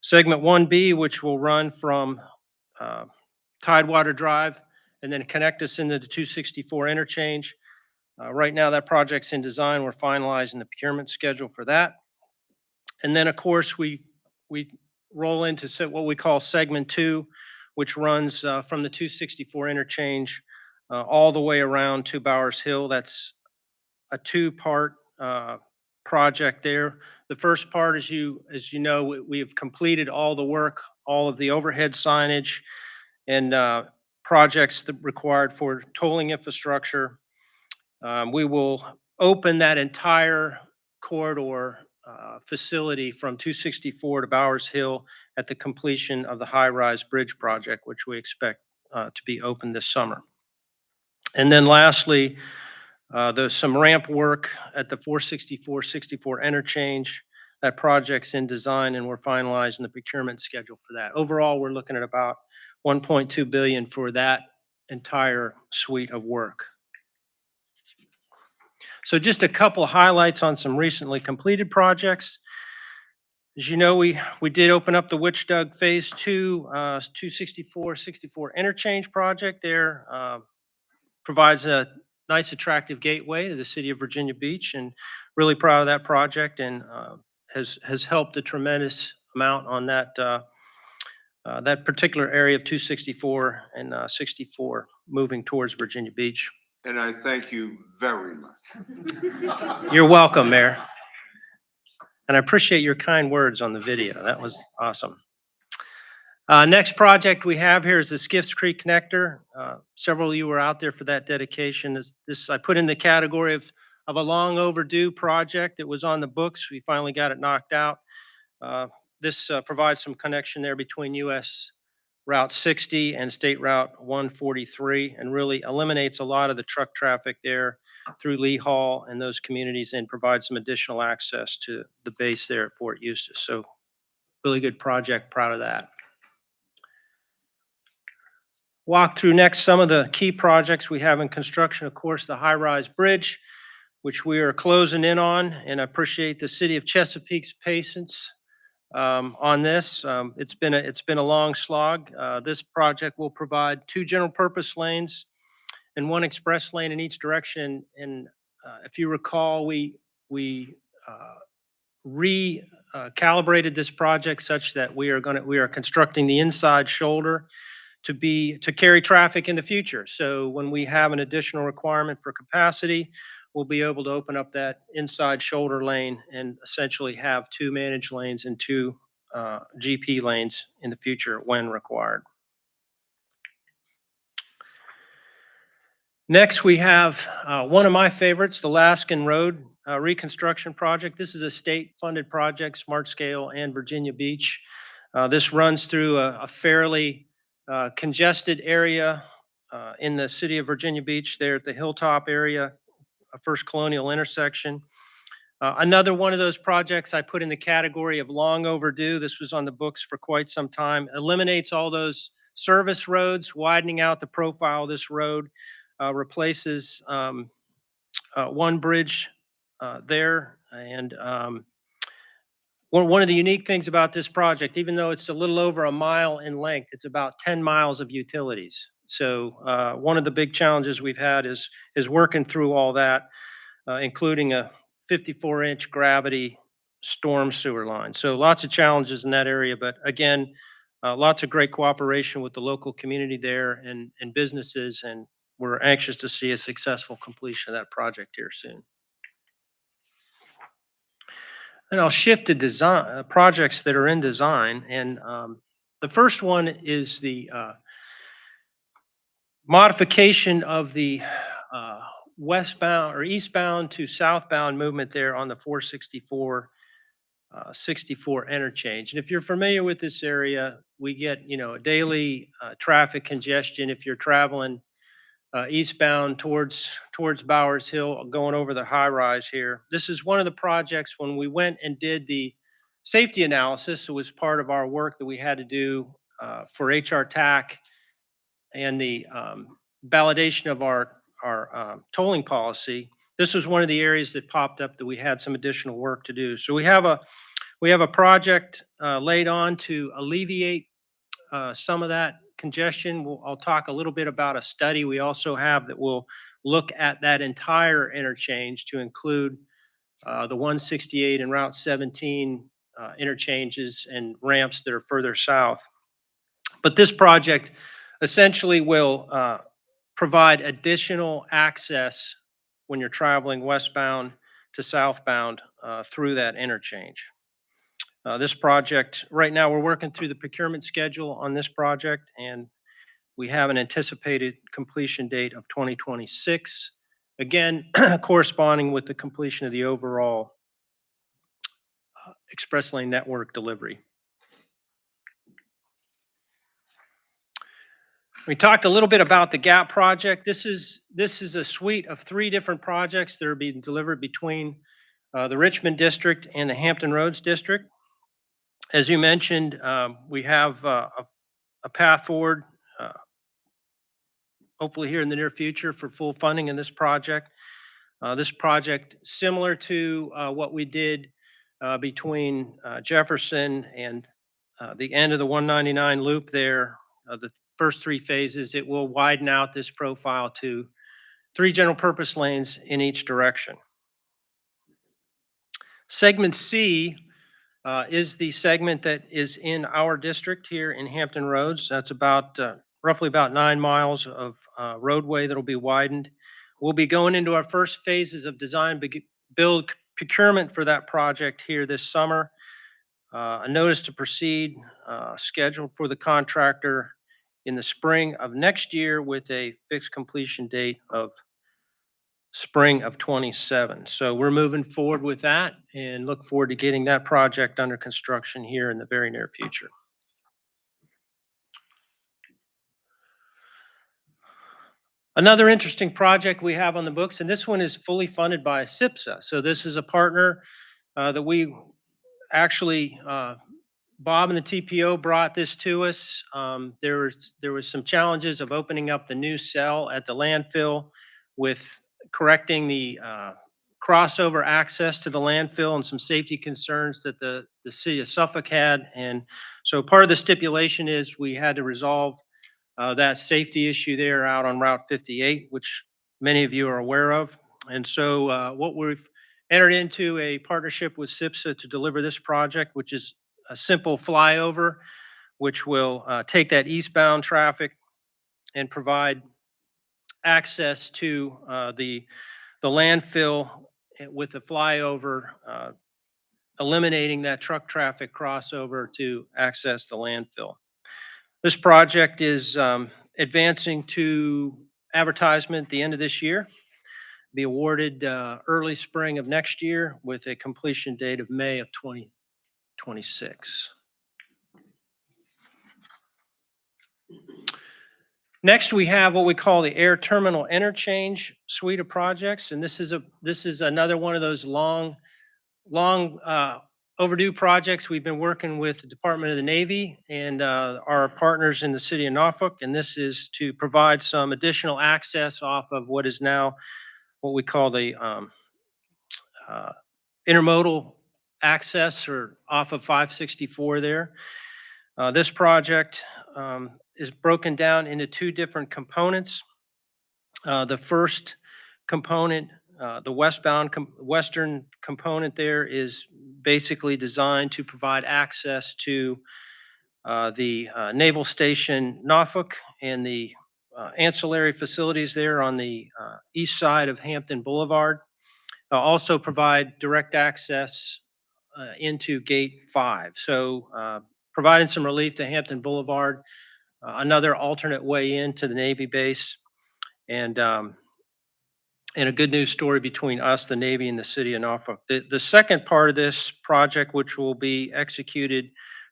Segment 1B, which will run from Tidewater Drive, and then connect us into the 264 interchange. Right now, that project's in design. We're finalizing the procurement schedule for that. And then, of course, we roll into what we call segment 2, which runs from the 264 interchange all the way around to Bowers Hill. That's a 2-part project there. The first part, as you know, we have completed all the work, all of the overhead signage and projects that required for tolling infrastructure. We will open that entire corridor facility from 264 to Bowers Hill at the completion of the HighRise Bridge project, which we expect to be open this summer. And then lastly, there's some ramp work at the 464-64 interchange. That project's in design and we're finalizing the procurement schedule for that. Overall, we're looking at about $1.2 billion for that entire suite of work. So just a couple of highlights on some recently completed projects. As you know, we did open up the Witch Dug Phase 2 264-64 interchange project there. Provides a nice attractive gateway to the city of Virginia Beach, and really proud of that project, and has helped a tremendous amount on that that particular area of 264 and 64 moving towards Virginia Beach. And I thank you very much. You're welcome, Mayor. And I appreciate your kind words on the video. That was awesome. Next project we have here is the Skiffs Creek Connector. Several of you were out there for that dedication. This I put in the category of a long overdue project. It was on the books. We finally got it knocked out. This provides some connection there between US Route 60 and State Route 143, and really eliminates a lot of the truck traffic there through Lee Hall and those communities, and provides some additional access to the base there at Fort Eustis. So really good project, proud of that. Walk through next some of the key projects we have in construction. Of course, the HighRise Bridge, which we are closing in on, and I appreciate the city of Chesapeake's patience on this. It's been a long slog. This project will provide 2 general purpose lanes and 1 express lane in each direction. And if you recall, we recalibrated this project such that we are constructing the inside shoulder to carry traffic in the future. So when we have an additional requirement for capacity, we'll be able to open up that inside shoulder lane and essentially have 2 managed lanes and 2 GP lanes in the future when required. Next, we have one of my favorites, the Alaskan Road Reconstruction Project. This is a state-funded project, smart scale, and Virginia Beach. This runs through a fairly congested area in the city of Virginia Beach there at the Hilltop area, First Colonial intersection. Another one of those projects I put in the category of long overdue. This was on the books for quite some time. Eliminates all those service roads, widening out the profile of this road, replaces 1 bridge there. And one of the unique things about this project, even though it's a little over a mile in length, it's about 10 miles of utilities. So one of the big challenges we've had is working through all that, including a 54-inch gravity storm sewer line. So lots of challenges in that area, but again, lots of great cooperation with the local community there and businesses, and we're anxious to see a successful completion of that project here soon. And I'll shift to design projects that are in design, and the first one is the modification of the westbound or eastbound to southbound movement there on the 464 64 interchange. And if you're familiar with this area, we get a daily traffic congestion if you're traveling eastbound towards Bowers Hill, going over the HighRise here. This is one of the projects when we went and did the safety analysis. It was part of our work that we had to do for HRTPO and the validation of our tolling policy. This was one of the areas that popped up that we had some additional work to do. So we have a project laid on to alleviate some of that congestion. I'll talk a little bit about a study we also have that will look at that entire interchange to include the 168 and Route 17 interchanges and ramps that are further south. But this project essentially will provide additional access when you're traveling westbound to southbound through that interchange. This project, right now, we're working through the procurement schedule on this project, and we have an anticipated completion date of 2026. Again, corresponding with the completion of the overall express lane network delivery. We talked a little bit about the GAP project. This is a suite of 3 different projects that are being delivered between the Richmond District and the Hampton Roads District. As you mentioned, we have a path forward, hopefully here in the near future, for full funding in this project. This project, similar to what we did between Jefferson and the end of the 199 loop there, the first 3 phases, it will widen out this profile to 3 general purpose lanes in each direction. Segment C is the segment that is in our district here in Hampton Roads. That's about roughly about 9 miles of roadway that'll be widened. We'll be going into our first phases of design build procurement for that project here this summer. A notice to proceed scheduled for the contractor in the spring of next year with a fixed completion date of spring of 27. So we're moving forward with that and look forward to getting that project under construction here in the very near future. Another interesting project we have on the books, and this one is fully funded by CIPSA. So this is a partner that we actually, Bob and the TPO brought this to us. There was some challenges of opening up the new cell at the landfill with correcting the crossover access to the landfill and some safety concerns that the city of Suffolk had. And so part of the stipulation is we had to resolve that safety issue there out on Route 58, which many of you are aware of. And so what we've entered into a partnership with CIPSA to deliver this project, which is a simple flyover, which will take that eastbound traffic and provide access to the landfill with the flyover, eliminating that truck traffic crossover to access the landfill. This project is advancing to advertisement at the end of this year, be awarded early spring of next year with a completion date of May of 2026. Next, we have what we call the Air Terminal Interchange suite of projects, and this is another one of those long overdue projects. We've been working with the Department of the Navy and our partners in the city of Norfolk, and this is to provide some additional access off of what is now what we call the intermodal access, or off of 564 there. This project is broken down into 2 different components. The first component, the western component there, is basically designed to provide access to the Naval Station Norfolk and the ancillary facilities there on the east side of Hampton Boulevard. Also provide direct access into Gate 5. So providing some relief to Hampton Boulevard, another alternate way into the Navy base, and a good news story between us, the Navy, and the city of Norfolk. The second part of this project, which will be executed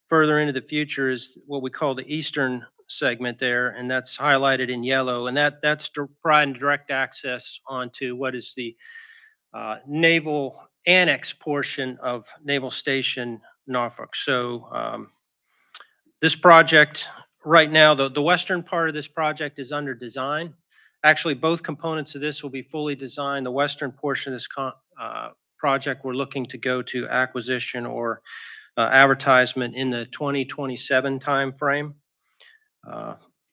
further into the future, is what we call the eastern segment there, and that's highlighted in yellow, and that's providing direct access onto what is the naval annex portion of Naval Station Norfolk. So this project right now, the western part of this project is under design. Actually, both components of this will be fully designed. The western portion of this project, we're looking to go to acquisition or advertisement in the 2027 timeframe.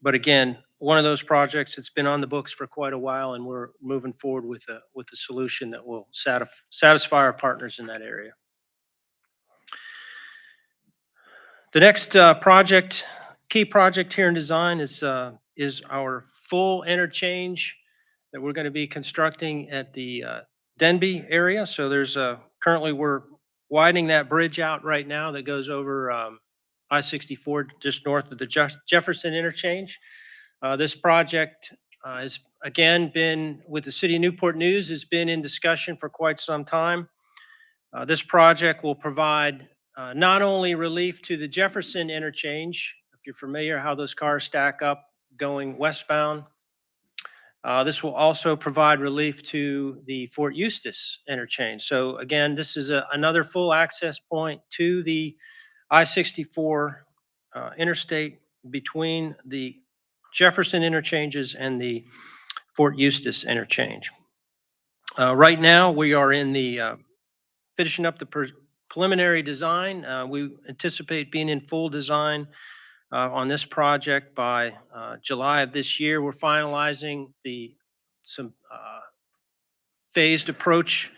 But again, one of those projects that's been on the books for quite a while, and we're moving forward with a solution that will satisfy our partners in that area. The next key project here in design is our full interchange that we're going to be constructing at the Denby area. So there's currently we're widening that bridge out right now that goes over I-64 just north of the Jefferson Interchange. This project has again been with the City of Newport News, has been in discussion for quite some time. This project will provide not only relief to the Jefferson Interchange, if you're familiar how those cars stack up going westbound, this will also provide relief to the Fort Eustis Interchange. So again, this is another full access point to the I-64 interstate between the Jefferson interchanges and the Fort Eustis interchange. Right now, we are in the finishing up the preliminary design. We anticipate being in full design on this project by July of this year. We're finalizing some phased approach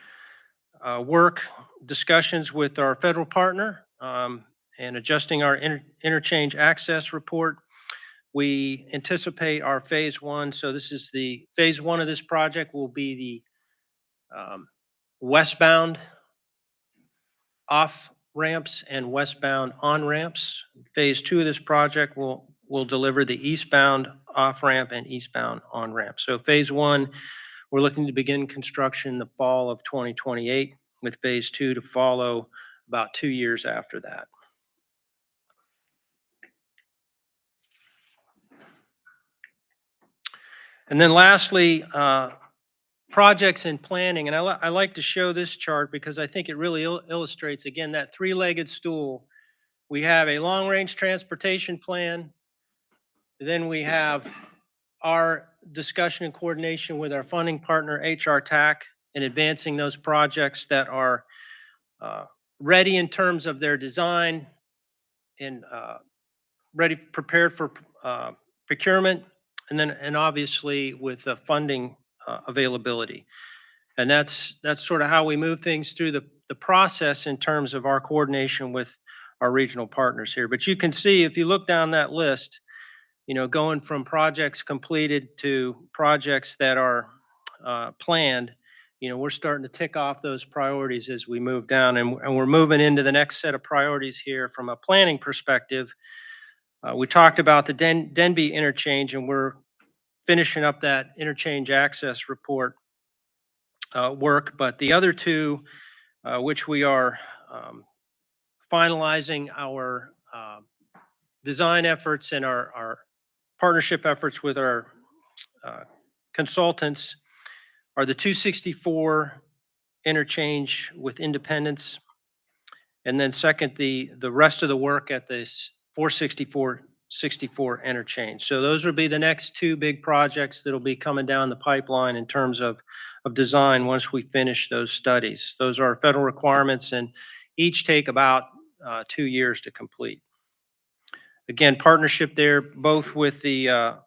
work discussions with our federal partner and adjusting our interchange access report. We anticipate our phase one. So this is the phase one of this project will be the westbound off ramps and westbound on ramps. Phase two of this project will deliver the eastbound off ramp and eastbound on ramp. So phase one, we're looking to begin construction the fall of 2028, with phase two to follow about 2 years after that. And then lastly, projects in planning. And I like to show this chart because I think it really illustrates, again, that three-legged stool. We have a long-range transportation plan. Then we have our discussion and coordination with our funding partner, HRTPO, in advancing those projects that are ready in terms of their design and prepared for procurement, and obviously with the funding availability. And that's sort of how we move things through the process in terms of our coordination with our regional partners here. But you can see, if you look down that list, going from projects completed to projects that are planned, we're starting to tick off those priorities as we move down, and we're moving into the next set of priorities here from a planning perspective. We talked about the Denby Interchange, and we're finishing up that interchange access report work. But the other two, which we are finalizing our design efforts and our partnership efforts with our consultants, are the 264 interchange with Independence, and then second, the rest of the work at this 464 interchange. So those will be the next two big projects that'll be coming down the pipeline in terms of design once we finish those studies. Those are federal requirements and each take about 2 years to complete. Again, partnership there, both with the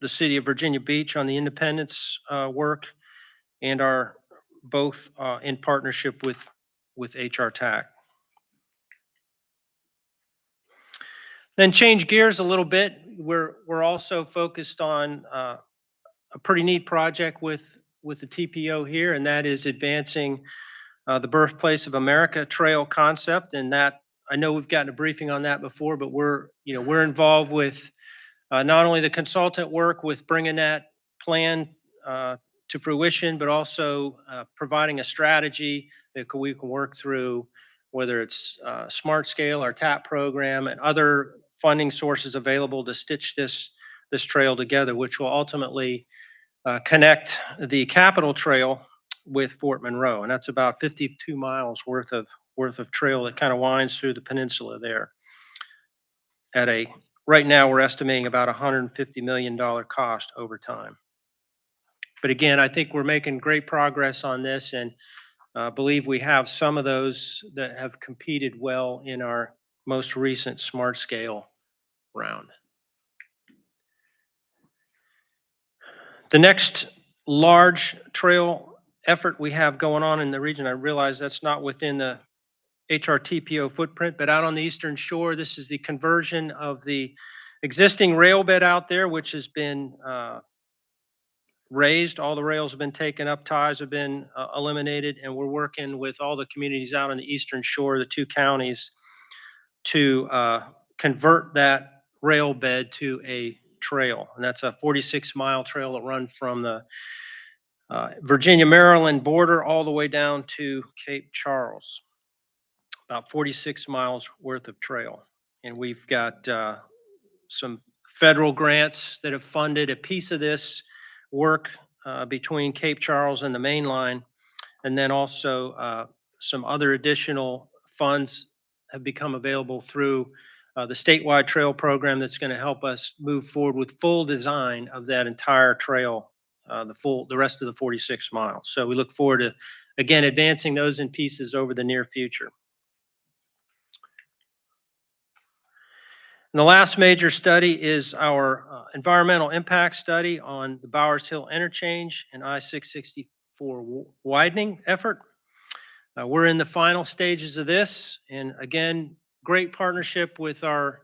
City of Virginia Beach on the Independence work, and are both in partnership with HRTPO. Then change gears a little bit. We're also focused on a pretty neat project with the TPO here, and that is advancing the Birthplace of America trail concept. And that, I know we've gotten a briefing on that before, but we're involved with not only the consultant work with bringing that plan to fruition, but also providing a strategy that we can work through, whether it's Smart Scale, our TAP program, and other funding sources available to stitch this trail together, which will ultimately connect the Capitol Trail with Fort Monroe. And that's about 52 miles worth of trail that kind of winds through the peninsula there. Right now, we're estimating about $150 million cost over time. But again, I think we're making great progress on this, and believe we have some of those that have competed well in our most recent Smart Scale round. The next large trail effort we have going on in the region, I realize that's not within the HRTPO footprint, but out on the eastern shore, this is the conversion of the existing rail bed out there, which has been raised. All the rails have been taken up, ties have been eliminated, and we're working with all the communities out on the eastern shore, the two counties, to convert that rail bed to a trail. And that's a 46-mile trail that runs from the Virginia-Maryland border all the way down to Cape Charles. About 46 miles worth of trail. And we've got some federal grants that have funded a piece of this work between Cape Charles and the main line. And then also some other additional funds have become available through the statewide trail program that's going to help us move forward with full design of that entire trail, the rest of the 46 miles. So we look forward to, again, advancing those in pieces over the near future. And the last major study is our environmental impact study on the Bowers Hill Interchange and I-664 widening effort. We're in the final stages of this, and again, great partnership with our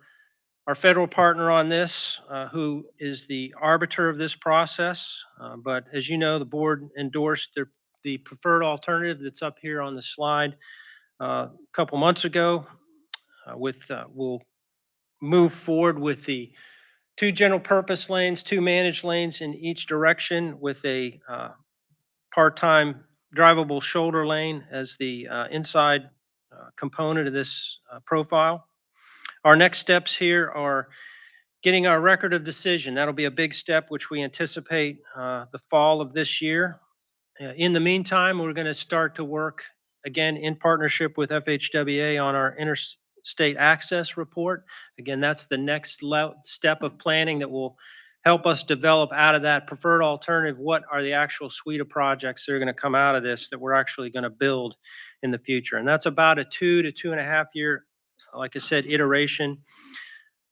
federal partner on this, who is the arbiter of this process. But as you know, the board endorsed the preferred alternative that's up here on the slide a couple months ago. We'll move forward with the 2 general purpose lanes, 2 managed lanes in each direction with a part-time drivable shoulder lane as the inside component of this profile. Our next steps here are getting our record of decision. That'll be a big step, which we anticipate the fall of this year. In the meantime, we're going to start to work again in partnership with FHWA on our interstate access report. Again, that's the next step of planning that will help us develop out of that preferred alternative what are the actual suite of projects that are going to come out of this that we're actually going to build in the future. And that's about a 2 to 2.5 year, like I said, iteration.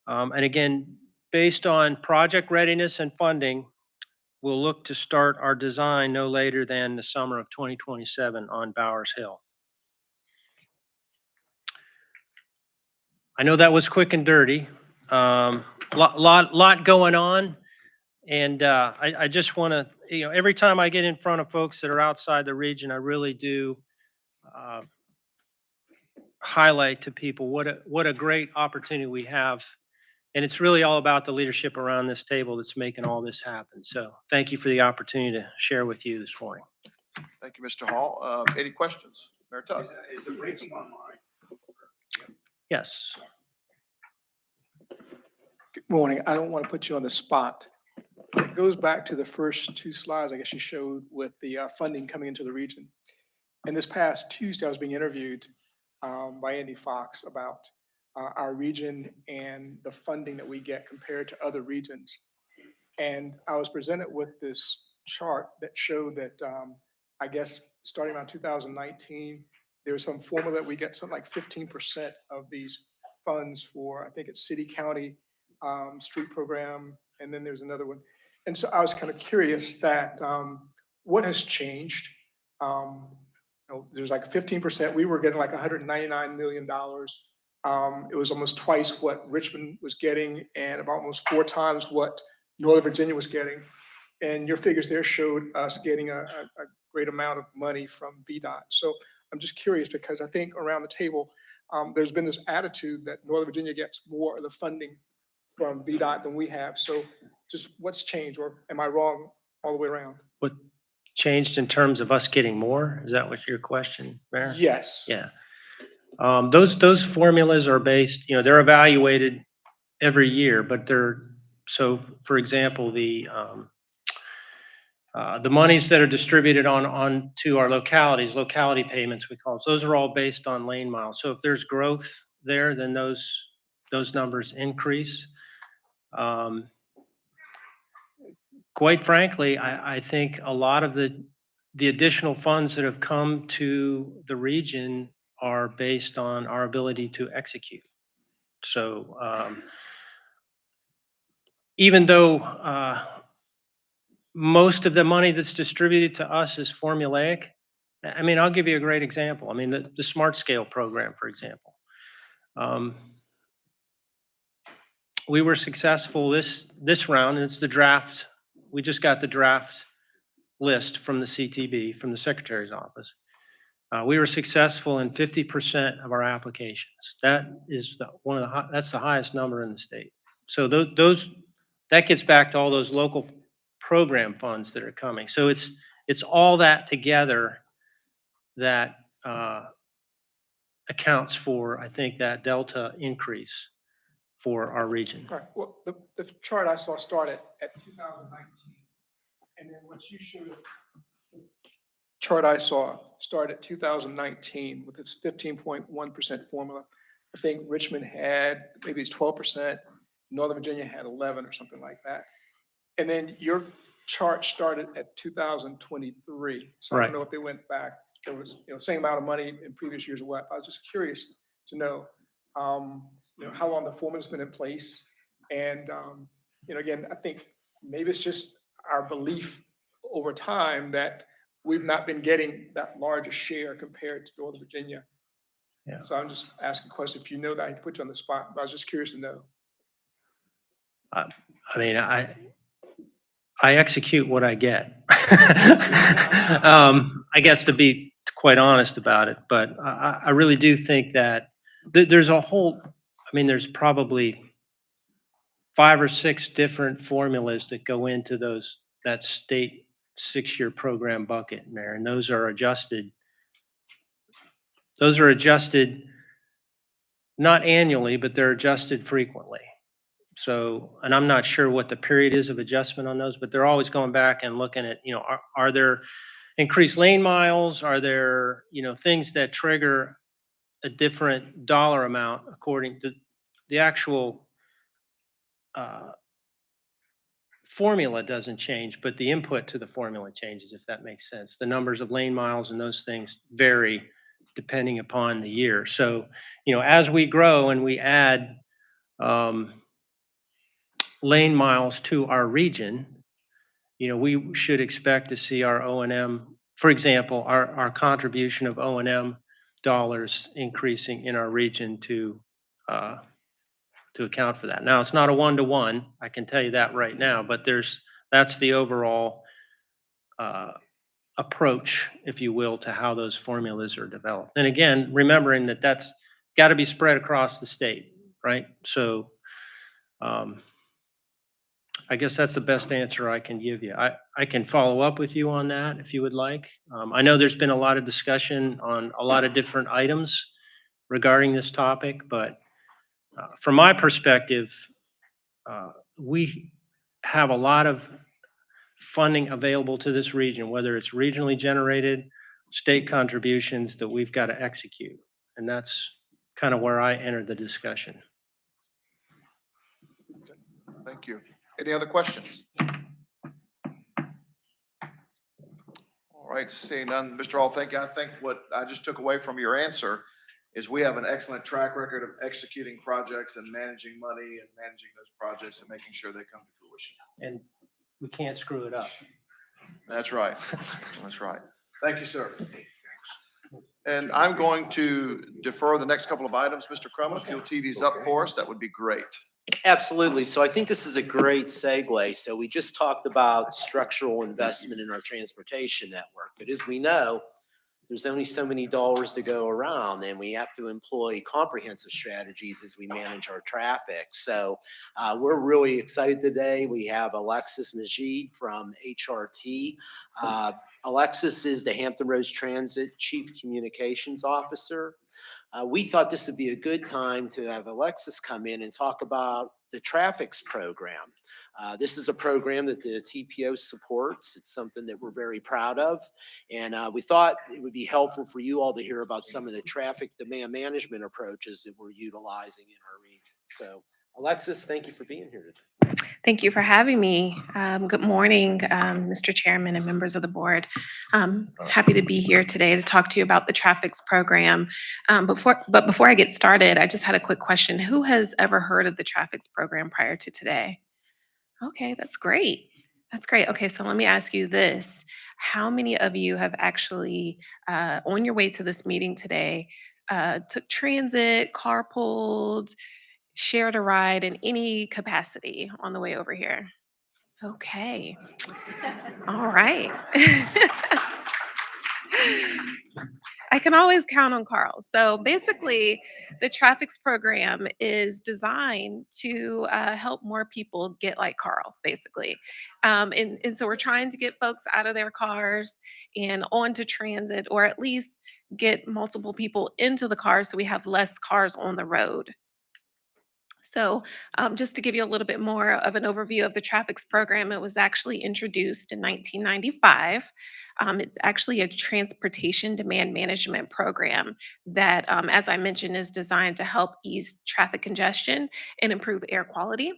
And again, based on project readiness and funding, we'll look to start our design no later than the summer of 2027 on Bowers Hill. I know that was quick and dirty. Lot going on. And I just want to, every time I get in front of folks that are outside the region, I really do highlight to people what a great opportunity we have. And it's really all about the leadership around this table that's making all this happen. So thank you for the opportunity to share with you this morning. Thank you, Mr. Hall. Any questions? Mayor Tuck? Is the briefing online? Yes. Good morning. I don't want to put you on the spot. It goes back to the first 2 slides, I guess you showed with the funding coming into the region. And this past Tuesday, I was being interviewed by Andy Fox about our region and the funding that we get compared to other regions. And I was presented with this chart that showed that, I guess, starting around 2019, there was some formula that we get something like 15% of these funds for, I think it's city, county, street program, and then there's another one. And so I was kind of curious that what has changed? There's like 15%. We were getting like $199 million. It was almost twice what Richmond was getting and about almost 4 times what Northern Virginia was getting. And your figures there showed us getting a great amount of money from VDOT. So I'm just curious because I think around the table, there's been this attitude that Northern Virginia gets more of the funding from VDOT than we have. So just what's changed, or am I wrong all the way around? What changed in terms of us getting more? Is that what your question, Mayor? Yes. Yeah. Those formulas are based, they're evaluated every year, but so for example, the monies that are distributed on to our locality payments, we call it, those are all based on lane miles. So if there's growth there, then those numbers increase. Quite frankly, I think a lot of the additional funds that have come to the region are based on our ability to execute. So even though most of the money that's distributed to us is formulaic. I mean, I'll give you a great example. I mean, the Smart Scale program, for example. We were successful this round. It's the draft. We just got the draft list from the CTB, from the Secretary's office. We were successful in 50% of our applications. That is that's the highest number in the state. So that gets back to all those local program funds that are coming. So it's all that together that accounts for, I think, that delta increase for our region. All right, well, the chart I saw started at 2019, and then what you showed, the chart I saw started at 2019 with its 15.1% formula. I think Richmond had, maybe it's 12%, Northern Virginia had 11 or something like that. And then your chart started at 2023. So I Right. don't know if they went back, there was, same amount of money in previous years or what. I was just curious to know, how long the formula's been in place. And, again, I think maybe it's just our belief over time that we've not been getting that large a share compared to Northern Virginia. Yeah. So I'm just asking a question. If you know that, I put you on the spot, but I was just curious to know. I mean, I execute what I get. I guess, to be quite honest about it, but I really do think that there's a whole, there's probably 5 or 6 different formulas that go into that state 6-year program bucket, Mayor, and those are adjusted. Those are adjusted not annually, but they're adjusted frequently. So, and I'm not sure what the period is of adjustment on those, but they're always going back and looking at, are there increased lane miles? Are there, things that trigger a different dollar amount according to the actual formula doesn't change, but the input to the formula changes, if that makes sense. The numbers of lane miles and those things vary depending upon the year. So, as we grow and we add lane miles to our region, we should expect to see our O&M, for example, our contribution of O&M dollars increasing in our region to account for that. Now, it's not a one-to-one, I can tell you that right now, but that's the overall approach, if you will, to how those formulas are developed. And again, remembering that that's got to be spread across the state, right? So I guess that's the best answer I can give you. I can follow up with you on that if you would like. I know there's been a lot of discussion on a lot of different items regarding this topic, but from my perspective, we have a lot of funding available to this region, whether it's regionally generated, state contributions that we've got to execute. And that's kind of where I enter the discussion. Thank you. Any other questions? All right, seeing none, Mr. Hall, thank you. I think what I just took away from your answer is we have an excellent track record of executing projects and managing money and managing those projects and making sure they come to fruition. And we can't screw it up. That's right. That's right. Thank you, sir. And I'm going to defer the next couple of items. Mr. Crum, if you'll tee these up for us, that would be great. Absolutely. So I think this is a great segue. So we just talked about structural investment in our transportation network, but as we know, there's only so many dollars to go around, and we have to employ comprehensive strategies as we manage our traffic. So we're really excited today. We have Alexis Majid from HRT. Alexis is the Hampton Roads Transit Chief Communications Officer. We thought this would be a good time to have Alexis come in and talk about the Traffics program. This is a program that the TPO supports. It's something that we're very proud of. And we thought it would be helpful for you all to hear about some of the traffic demand management approaches that we're utilizing in our region. So Alexis, thank you for being here today. Thank you for having me. Good morning, Mr. Chairman and members of the board. Happy to be here today to talk to you about the Traffics program. But before I get started, I just had a quick question. Who has ever heard of the Traffics program prior to today? Okay, that's great. That's great. Okay, so let me ask you this. How many of you have actually, on your way to this meeting today, took transit, carpooled, shared a ride in any capacity on the way over here? Okay. All right. I can always count on Carl. So basically, the traffics program is designed to help more people get like Carl, basically. And so we're trying to get folks out of their cars and onto transit, or at least get multiple people into the car so we have less cars on the road. So, just to give you a little bit more of an overview of the traffics program, it was actually introduced in 1995. It's actually a transportation demand management program that, as I mentioned, is designed to help ease traffic congestion and improve air quality.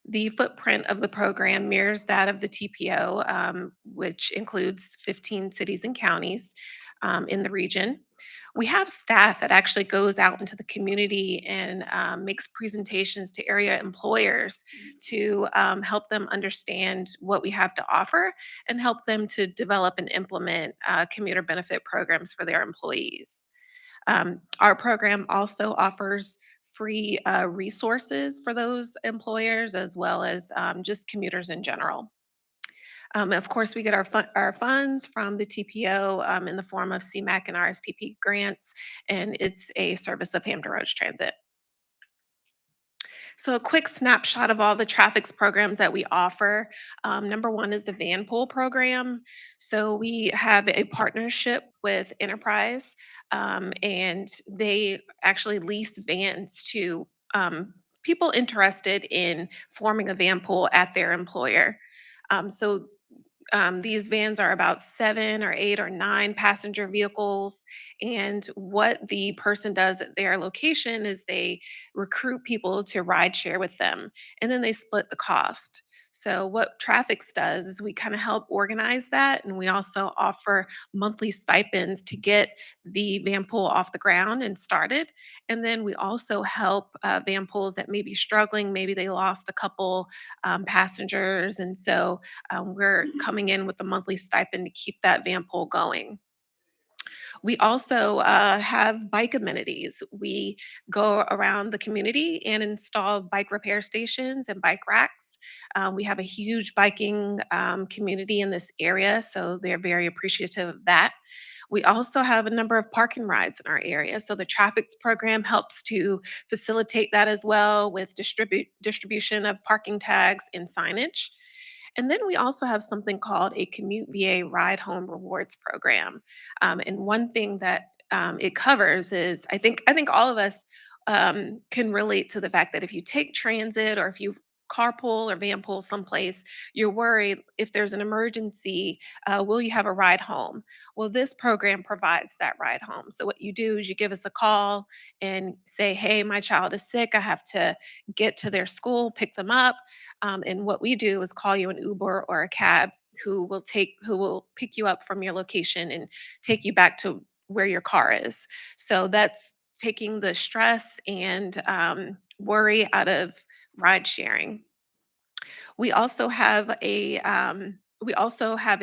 The footprint of the program mirrors that of the TPO, which includes 15 cities and counties in the region. We have staff that actually goes out into the community and makes presentations to area employers to help them understand what we have to offer and help them to develop and implement commuter benefit programs for their employees. Our program also offers free resources for those employers as well as just commuters in general. Of course, we get our funds from the TPO in the form of CMAQ and RSTP grants, and it's a service of Hampton Roads Transit. So a quick snapshot of all the traffics programs that we offer. Number one is the van pool program. So we have a partnership with Enterprise, and they actually lease vans to people interested in forming a van pool at their employer. So these vans are about 7 or 8 or 9 passenger vehicles. And what the person does at their location is they recruit people to ride share with them, and then they split the cost. So, what Traffics does is we kind of help organize that, and we also offer monthly stipends to get the van pool off the ground and started. And then we also help van pools that may be struggling. Maybe they lost a couple passengers. And so we're coming in with a monthly stipend to keep that van pool going. We also have bike amenities. We go around the community and install bike repair stations and bike racks. We have a huge biking community in this area, so they're very appreciative of that. We also have a number of parking rides in our area. So the traffics program helps to facilitate that as well with distribution of parking tags and signage. And then we also have something called a Commute VA Ride Home Rewards program. And one thing that it covers is I think all of us can relate to the fact that if you take transit or if you carpool or van pool someplace, you're worried if there's an emergency, will you have a ride home? Well, this program provides that ride home. So what you do is you give us a call and say, hey, my child is sick. I have to get to their school, pick them up. And what we do is call you an Uber or a cab who will pick you up from your location and take you back to where your car is. So that's taking the stress and worry out of ride sharing. We also have a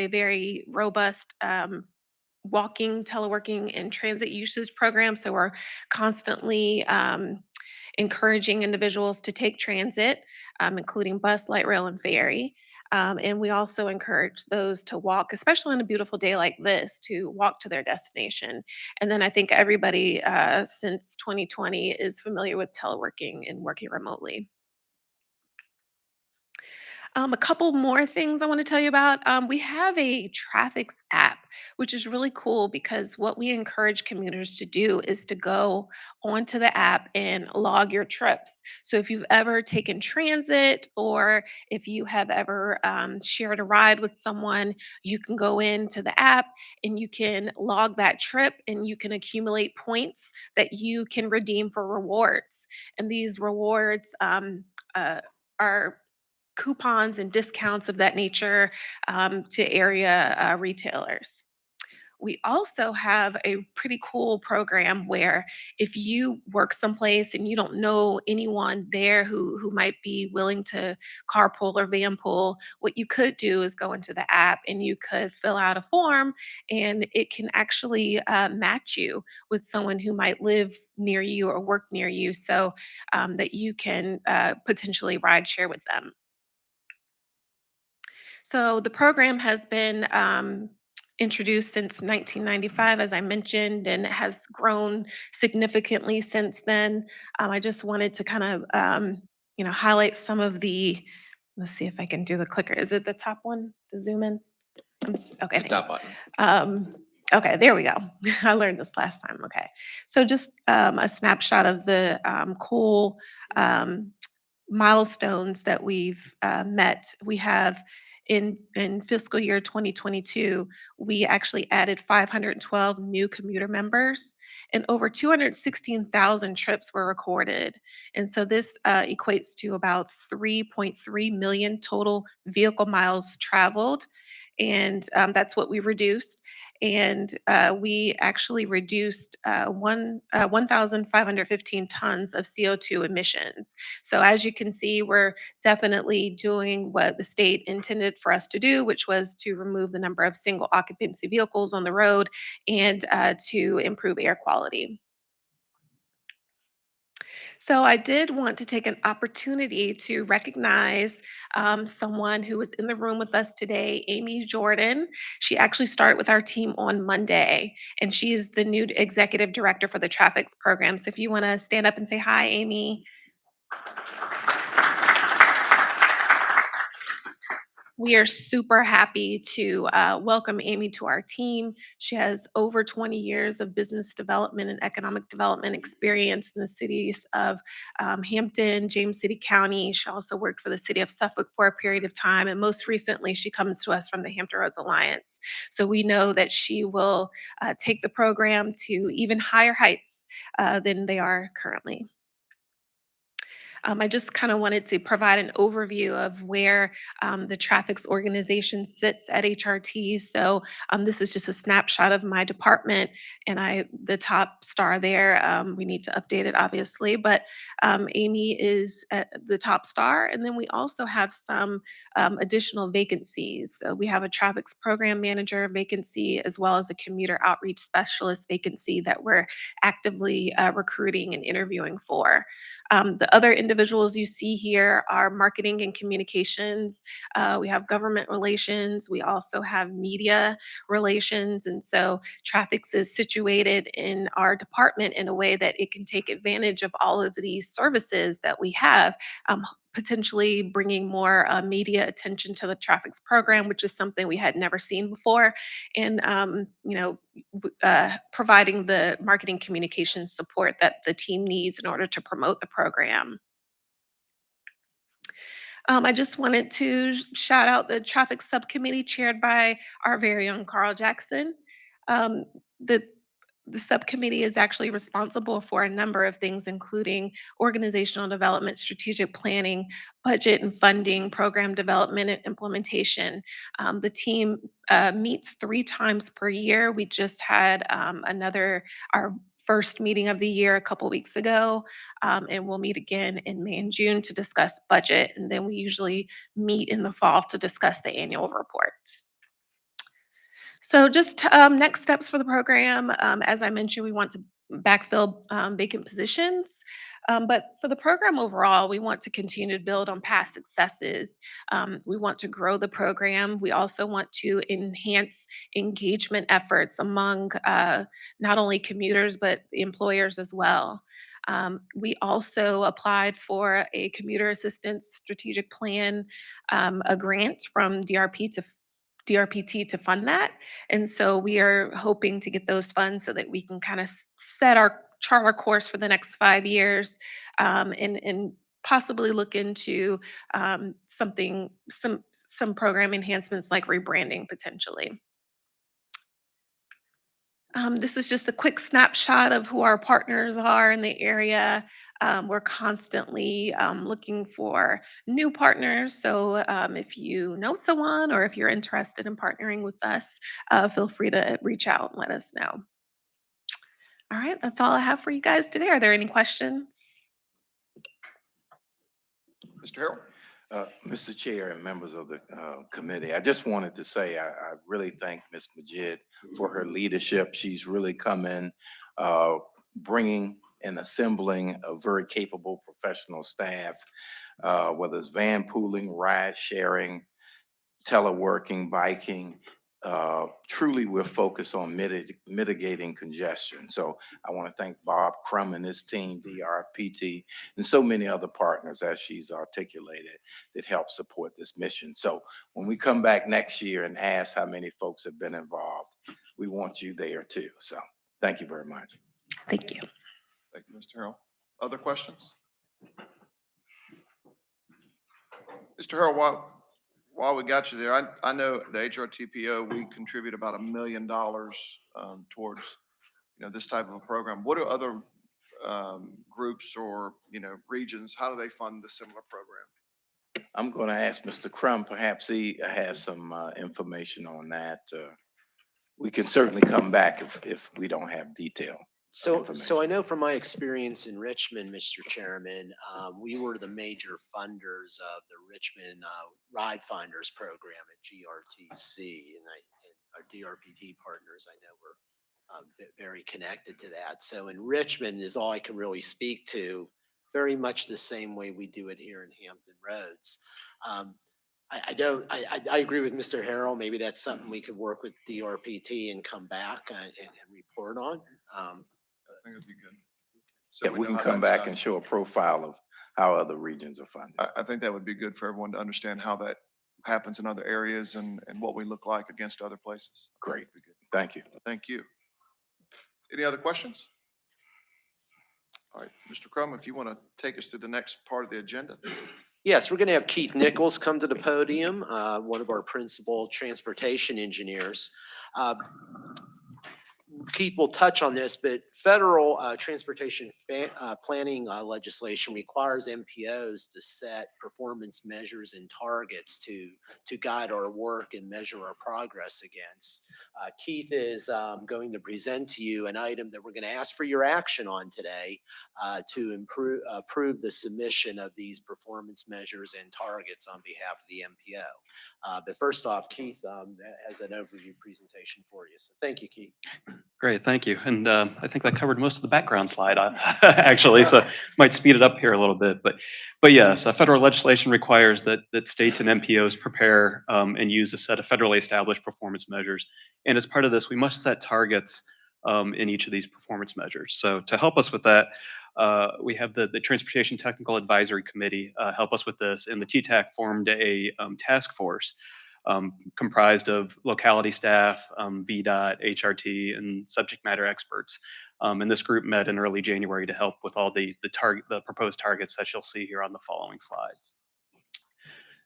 very robust walking, teleworking, and transit usage program. So we're constantly encouraging individuals to take transit, including bus, light rail, and ferry. And we also encourage those to walk, especially on a beautiful day like this, to walk to their destination. And then I think everybody since 2020 is familiar with teleworking and working remotely. A couple more things I want to tell you about. We have a traffics app, which is really cool because what we encourage commuters to do is to go onto the app and log your trips. So if you've ever taken transit or if you have ever shared a ride with someone, you can go into the app and you can log that trip and you can accumulate points that you can redeem for rewards. And these rewards are coupons and discounts of that nature to area retailers. We also have a pretty cool program where if you work someplace and you don't know anyone there who might be willing to carpool or vanpool, what you could do is go into the app and you could fill out a form, and it can actually match you with someone who might live near you or work near you, so that you can potentially ride share with them. So the program has been introduced since 1995, as I mentioned, and it has grown significantly since then. I just wanted to kind of, highlight some of the, let's see if I can do the clicker. Is it the top one to zoom in? Okay. Hit that button. Okay, there we go. I learned this last time. Okay. So just a snapshot of the cool milestones that we've met. We have in fiscal year 2022, we actually added 512 new commuter members, and over 216,000 trips were recorded. And so this equates to about 3.3 million total vehicle miles traveled. And that's what we reduced. And we actually reduced 1,515 tons of CO2 emissions. So as you can see, we're definitely doing what the state intended for us to do, which was to remove the number of single occupancy vehicles on the road and to improve air quality. So I did want to take an opportunity to recognize someone who was in the room with us today, Amy Jordan. She actually started with our team on Monday, and she is the new executive director for the traffics program. So if you want to stand up and say hi, Amy. We are super happy to welcome Amy to our team. She has over 20 years of business development and economic development experience in the cities of Hampton, James City County. She also worked for the city of Suffolk for a period of time. And most recently, she comes to us from the Hampton Roads Alliance. So we know that she will take the program to even higher heights than they are currently. I just kind of wanted to provide an overview of where the traffics organization sits at HRT. So this is just a snapshot of my department, and the top star there. We need to update it, obviously, but Amy is at the top star, and then we also have some additional vacancies. So we have a traffics program manager vacancy, as well as a commuter outreach specialist vacancy that we're actively recruiting and interviewing for. The other individuals you see here are marketing and communications. We have government relations. We also have media relations. And so traffics is situated in our department in a way that it can take advantage of all of these services that we have, potentially bringing more media attention to the traffics program, which is something we had never seen before, and providing the marketing communications support that the team needs in order to promote the program. I just wanted to shout out the traffic subcommittee chaired by our very own Carl Jackson. Um, the the subcommittee is actually responsible for a number of things, including organizational development, strategic planning, budget and funding, program development and implementation. The team meets 3 times per year. We just had our first meeting of the year a couple weeks ago, and we'll meet again in May and June to discuss budget. And then we usually meet in the fall to discuss the annual report. So just next steps for the program. As I mentioned, we want to backfill vacant positions. But for the program overall, we want to continue to build on past successes. We want to grow the program. We also want to enhance engagement efforts among not only commuters, but employers as well. We also applied for a commuter assistance strategic plan, a grant from DRPT to fund that. And so we are hoping to get those funds so that we can kind of chart our course for the next 5 years, and possibly look into some program enhancements like rebranding potentially. This is just a quick snapshot of who our partners are in the area. We're constantly looking for new partners. So if you know someone or if you're interested in partnering with us, feel free to reach out and let us know. All right, that's all I have for you guys today. Are there any questions? Mr. Harrell? Mr. Chair and members of the committee, I just wanted to say I really thank Ms. Majid for her leadership. She's really come in, bringing and assembling a very capable professional staff, whether it's van pooling, ride sharing, teleworking, biking. Truly, we're focused on mitigating congestion. So I want to thank Bob Crum and his team, DRPT, and so many other partners, as she's articulated, that help support this mission. So when we come back next year and ask how many folks have been involved, we want you there too. So thank you very much. Thank you. Thank you, Mr. Harrell. Other questions? Mr. Harrell, while we got you there, I know the HRTPO, we contribute about $1 million towards, this type of a program. What do other groups or, regions, how do they fund the similar program? I'm going to ask Mr. Crum, perhaps he has some information on that. We can certainly come back if we don't have detail. So I know from my experience in Richmond, Mr. Chairman, we were the major funders of the Richmond Ride Finders program at GRTC, and our DRPT partners, I know, were very connected to that. So in Richmond is all I can really speak to, very much the same way we do it here in Hampton Roads. I agree with Mr. Harrell. Maybe that's something we could work with DRPT and come back and report on. I think it'd be good. Yeah, we can come back and show a profile of how other regions are funded. I think that would be good for everyone to understand how that happens in other areas and what we look like against other places. Great. Thank you. Thank you. Any other questions? All right, Mr. Crum, if you want to take us through the next part of the agenda. Yes, we're going to have Keith Nichols come to the podium, one of our principal transportation engineers. Keith will touch on this, but federal transportation planning legislation requires MPOs to set performance measures and targets to guide our work and measure our progress against. Keith is going to present to you an item that we're going to ask for your action on today to approve the submission of these performance measures and targets on behalf of the MPO. But first off, Keith has an overview presentation for you. So thank you, Keith. Great, thank you. And I think that covered most of the background slide, actually, so might speed it up here a little bit. But yes, federal legislation requires that states and MPOs prepare and use a set of federally established performance measures. And as part of this, we must set targets in each of these performance measures. So to help us with that, we have the Transportation Technical Advisory Committee help us with this, and the TTAC formed a task force comprised of locality staff, VDOT, HRT, and subject matter experts. And this group met in early January to help with all the proposed targets that you'll see here on the following slides.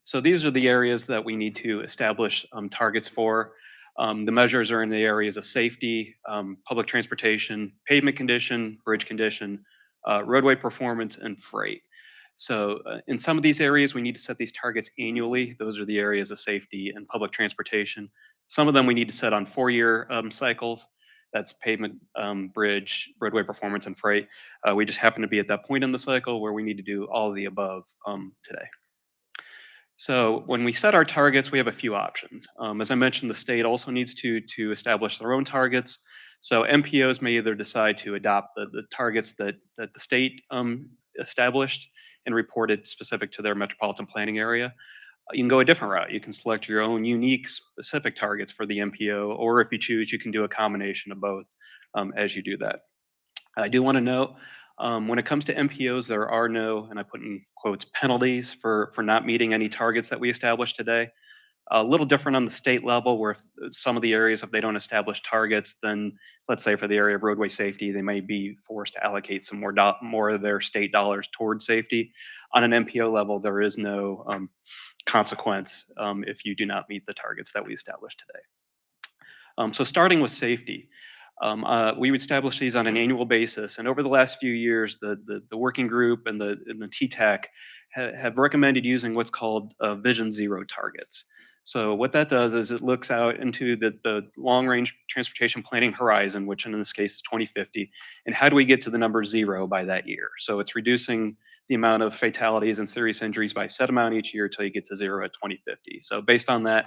So these are the areas that we need to establish targets for. The measures are in the areas of safety, public transportation, pavement condition, bridge condition, roadway performance, and freight. So in some of these areas, we need to set these targets annually. Those are the areas of safety and public transportation. Some of them we need to set on 4-year cycles. That's pavement, bridge, roadway performance, and freight. We just happen to be at that point in the cycle where we need to do all of the above today. So when we set our targets, we have a few options. As I mentioned, the state also needs to establish their own targets. So MPOs may either decide to adopt the targets that the state established and reported specific to their metropolitan planning area. You can go a different route. You can select your own unique specific targets for the MPO, or if you choose, you can do a combination of both as you do that. I do want to note, when it comes to MPOs, there are no, and I put in quotes, penalties for not meeting any targets that we established today. A little different on the state level, where some of the areas, if they don't establish targets, then let's say for the area of roadway safety, they may be forced to allocate some more of their state dollars towards safety. On an MPO level, there is no consequence if you do not meet the targets that we established today. So starting with safety, We would establish these on an annual basis, and over the last few years, the working group and the TTAC have recommended using what's called Vision Zero targets. So what that does is it looks out into the long-range transportation planning horizon, which in this case is 2050, and how do we get to the number zero by that year? So it's reducing the amount of fatalities and serious injuries by a set amount each year until you get to zero at 2050. So based on that,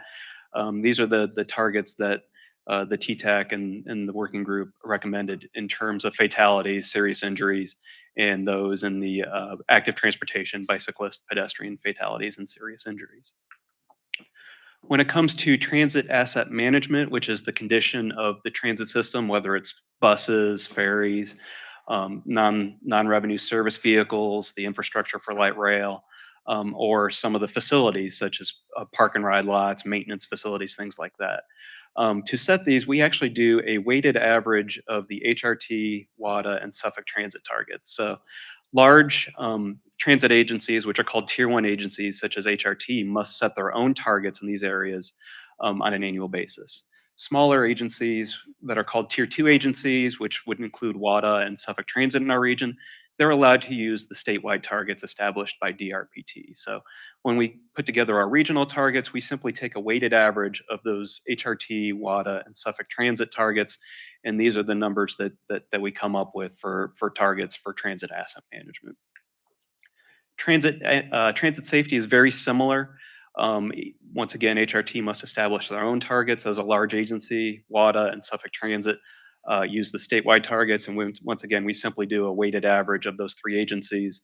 these are the targets that the TTAC and the working group recommended in terms of fatalities, serious injuries, and those in the active transportation, bicyclist, pedestrian fatalities, and serious injuries. When it comes to transit asset management, which is the condition of the transit system, whether it's buses, ferries, non-revenue service vehicles, the infrastructure for light rail, or some of the facilities such as park and ride lots, maintenance facilities, things like that. To set these, we actually do a weighted average of the HRT, WADA, and Suffolk transit targets. So large transit agencies, which are called tier 1 agencies, such as HRT, must set their own targets in these areas on an annual basis. Smaller agencies that are called tier 2 agencies, which would include WADA and Suffolk Transit in our region, they're allowed to use the statewide targets established by DRPT. So when we put together our regional targets, we simply take a weighted average of those HRT, WADA, and Suffolk Transit targets, and these are the numbers that we come up with for targets for transit asset management. Transit safety is very similar. Once again, HRT must establish their own targets as a large agency. WADA and Suffolk Transit use the statewide targets, and once again, we simply do a weighted average of those three agencies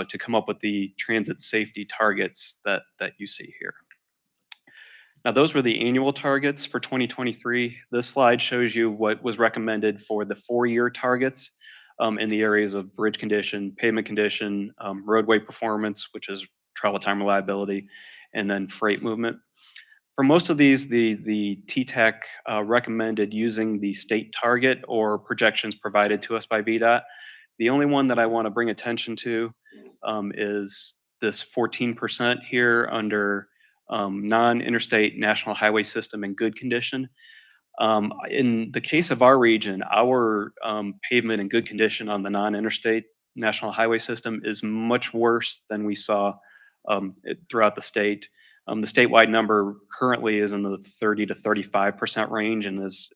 to come up with the transit safety targets that you see here. Now, those were the annual targets for 2023. This slide shows you what was recommended for the 4-year targets in the areas of bridge condition, pavement condition, roadway performance, which is travel time reliability, and then freight movement. For most of these, the TTAC recommended using the state target or projections provided to us by VDOT. The only one that I want to bring attention to is this 14% here under non-interstate national highway system in good condition. In the case of our region, our pavement in good condition on the non-interstate national highway system is much worse than we saw throughout the state. The statewide number currently is in the 30 to 35% range, and as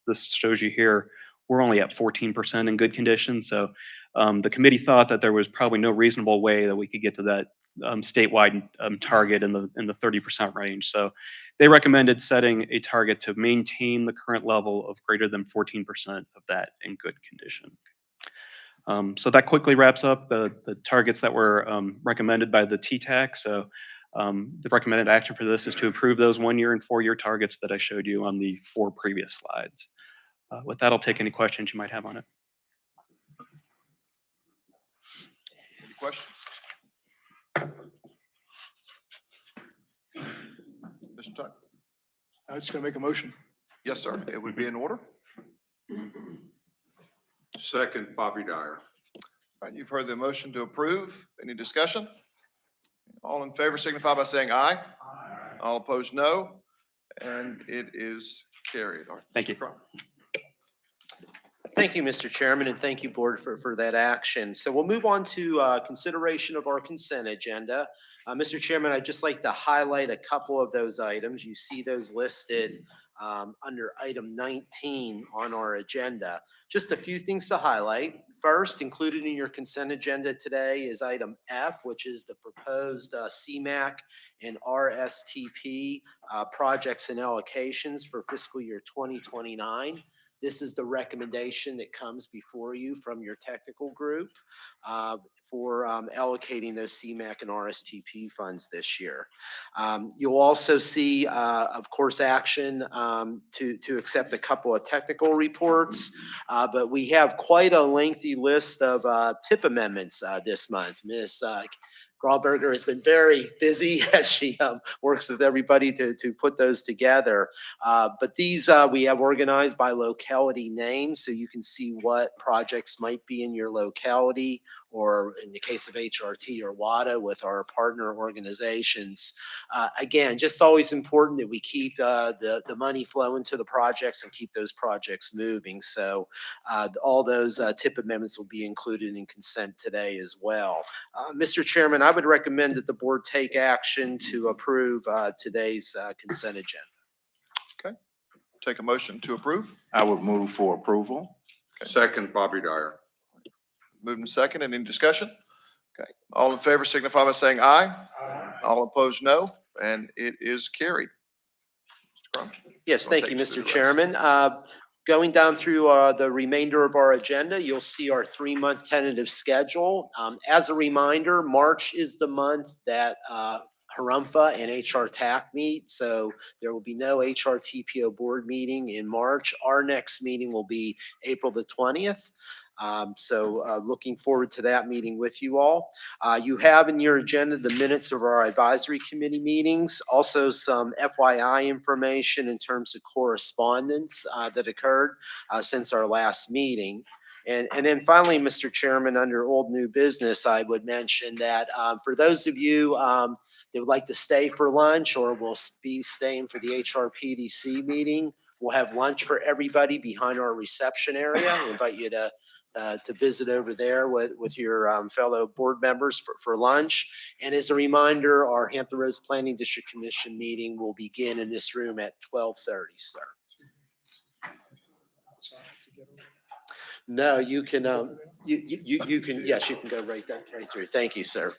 this shows you here, we're only at 14% in good condition. So the committee thought that there was probably no reasonable way that we could get to that statewide target in the 30% range. So they recommended setting a target to maintain the current level of greater than 14% of that in good condition. So that quickly wraps up the targets that were recommended by the TTAC. So the recommended action for this is to approve those 1-year and 4-year targets that I showed you on the 4 previous slides. With that, I'll take any questions you might have on it. Any questions? Mr. Tuck? I'm just going to make a motion. Yes, sir. It would be in order. Second, Bobby Dyer. All right, you've heard the motion to approve. Any discussion? All in favor signify by saying aye. Aye. All opposed, no. And it is carried. All right, thank you. Crum. Thank you, Mr. Chairman, and thank you, Board, for that action. So we'll move on to consideration of our consent agenda. Mr. Chairman, I'd just like to highlight a couple of those items. You see those listed under item 19 on our agenda. Just a few things to highlight. First, included in your consent agenda today is item F, which is the proposed CMAQ and RSTP projects and allocations for fiscal year 2029. This is the recommendation that comes before you from your technical group for allocating those CMAQ and RSTP funds this year. You'll also see, of course, action to accept a couple of technical reports, but we have quite a lengthy list of tip amendments this month. Ms. Grahlberger has been very busy as she works with everybody to put those together. But these we have organized by locality name, so you can see what projects might be in your locality or in the case of HRT or WADA with our partner organizations. Again, just always important that we keep the money flowing to the projects and keep those projects moving. So all those tip amendments will be included in consent today as well. Mr. Chairman, I would recommend that the board take action to approve today's consent agenda. Take a motion to approve. I would move for approval. Second, Bobby Dyer. Moved and second. Any discussion? Okay. All in favor signify by saying aye. All opposed, no. And it is carried. Mr. Crum? Yes, I'll thank take you, us through Mr. the rest. Chairman. Going down through the remainder of our agenda, you'll see our 3-month tentative schedule. As a reminder, March is the month that Harumfa and HRTAC meet, so there will be no HRTPO board meeting in March. Our next meeting will be April the 20th. So looking forward to that meeting with you all. You have in your agenda the minutes of our advisory committee meetings, also some FYI information in terms of correspondence that occurred since our last meeting. And then finally, Mr. Chairman, under old new business, I would mention that for those of you that would like to stay for lunch or will be staying for the HRPDC meeting, we'll have lunch for everybody behind our reception area. I invite you to visit over there with your fellow board members for lunch. And as a reminder, our Hampton Roads Planning District Commission meeting will begin in this room at 12:30, sir. No, you can, you can, yes, you can go right through. Thank you, sir.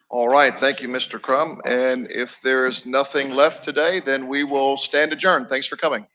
All right. Thank you, Mr. Crum. And if there is nothing left today, then we will stand adjourned. Thanks for coming.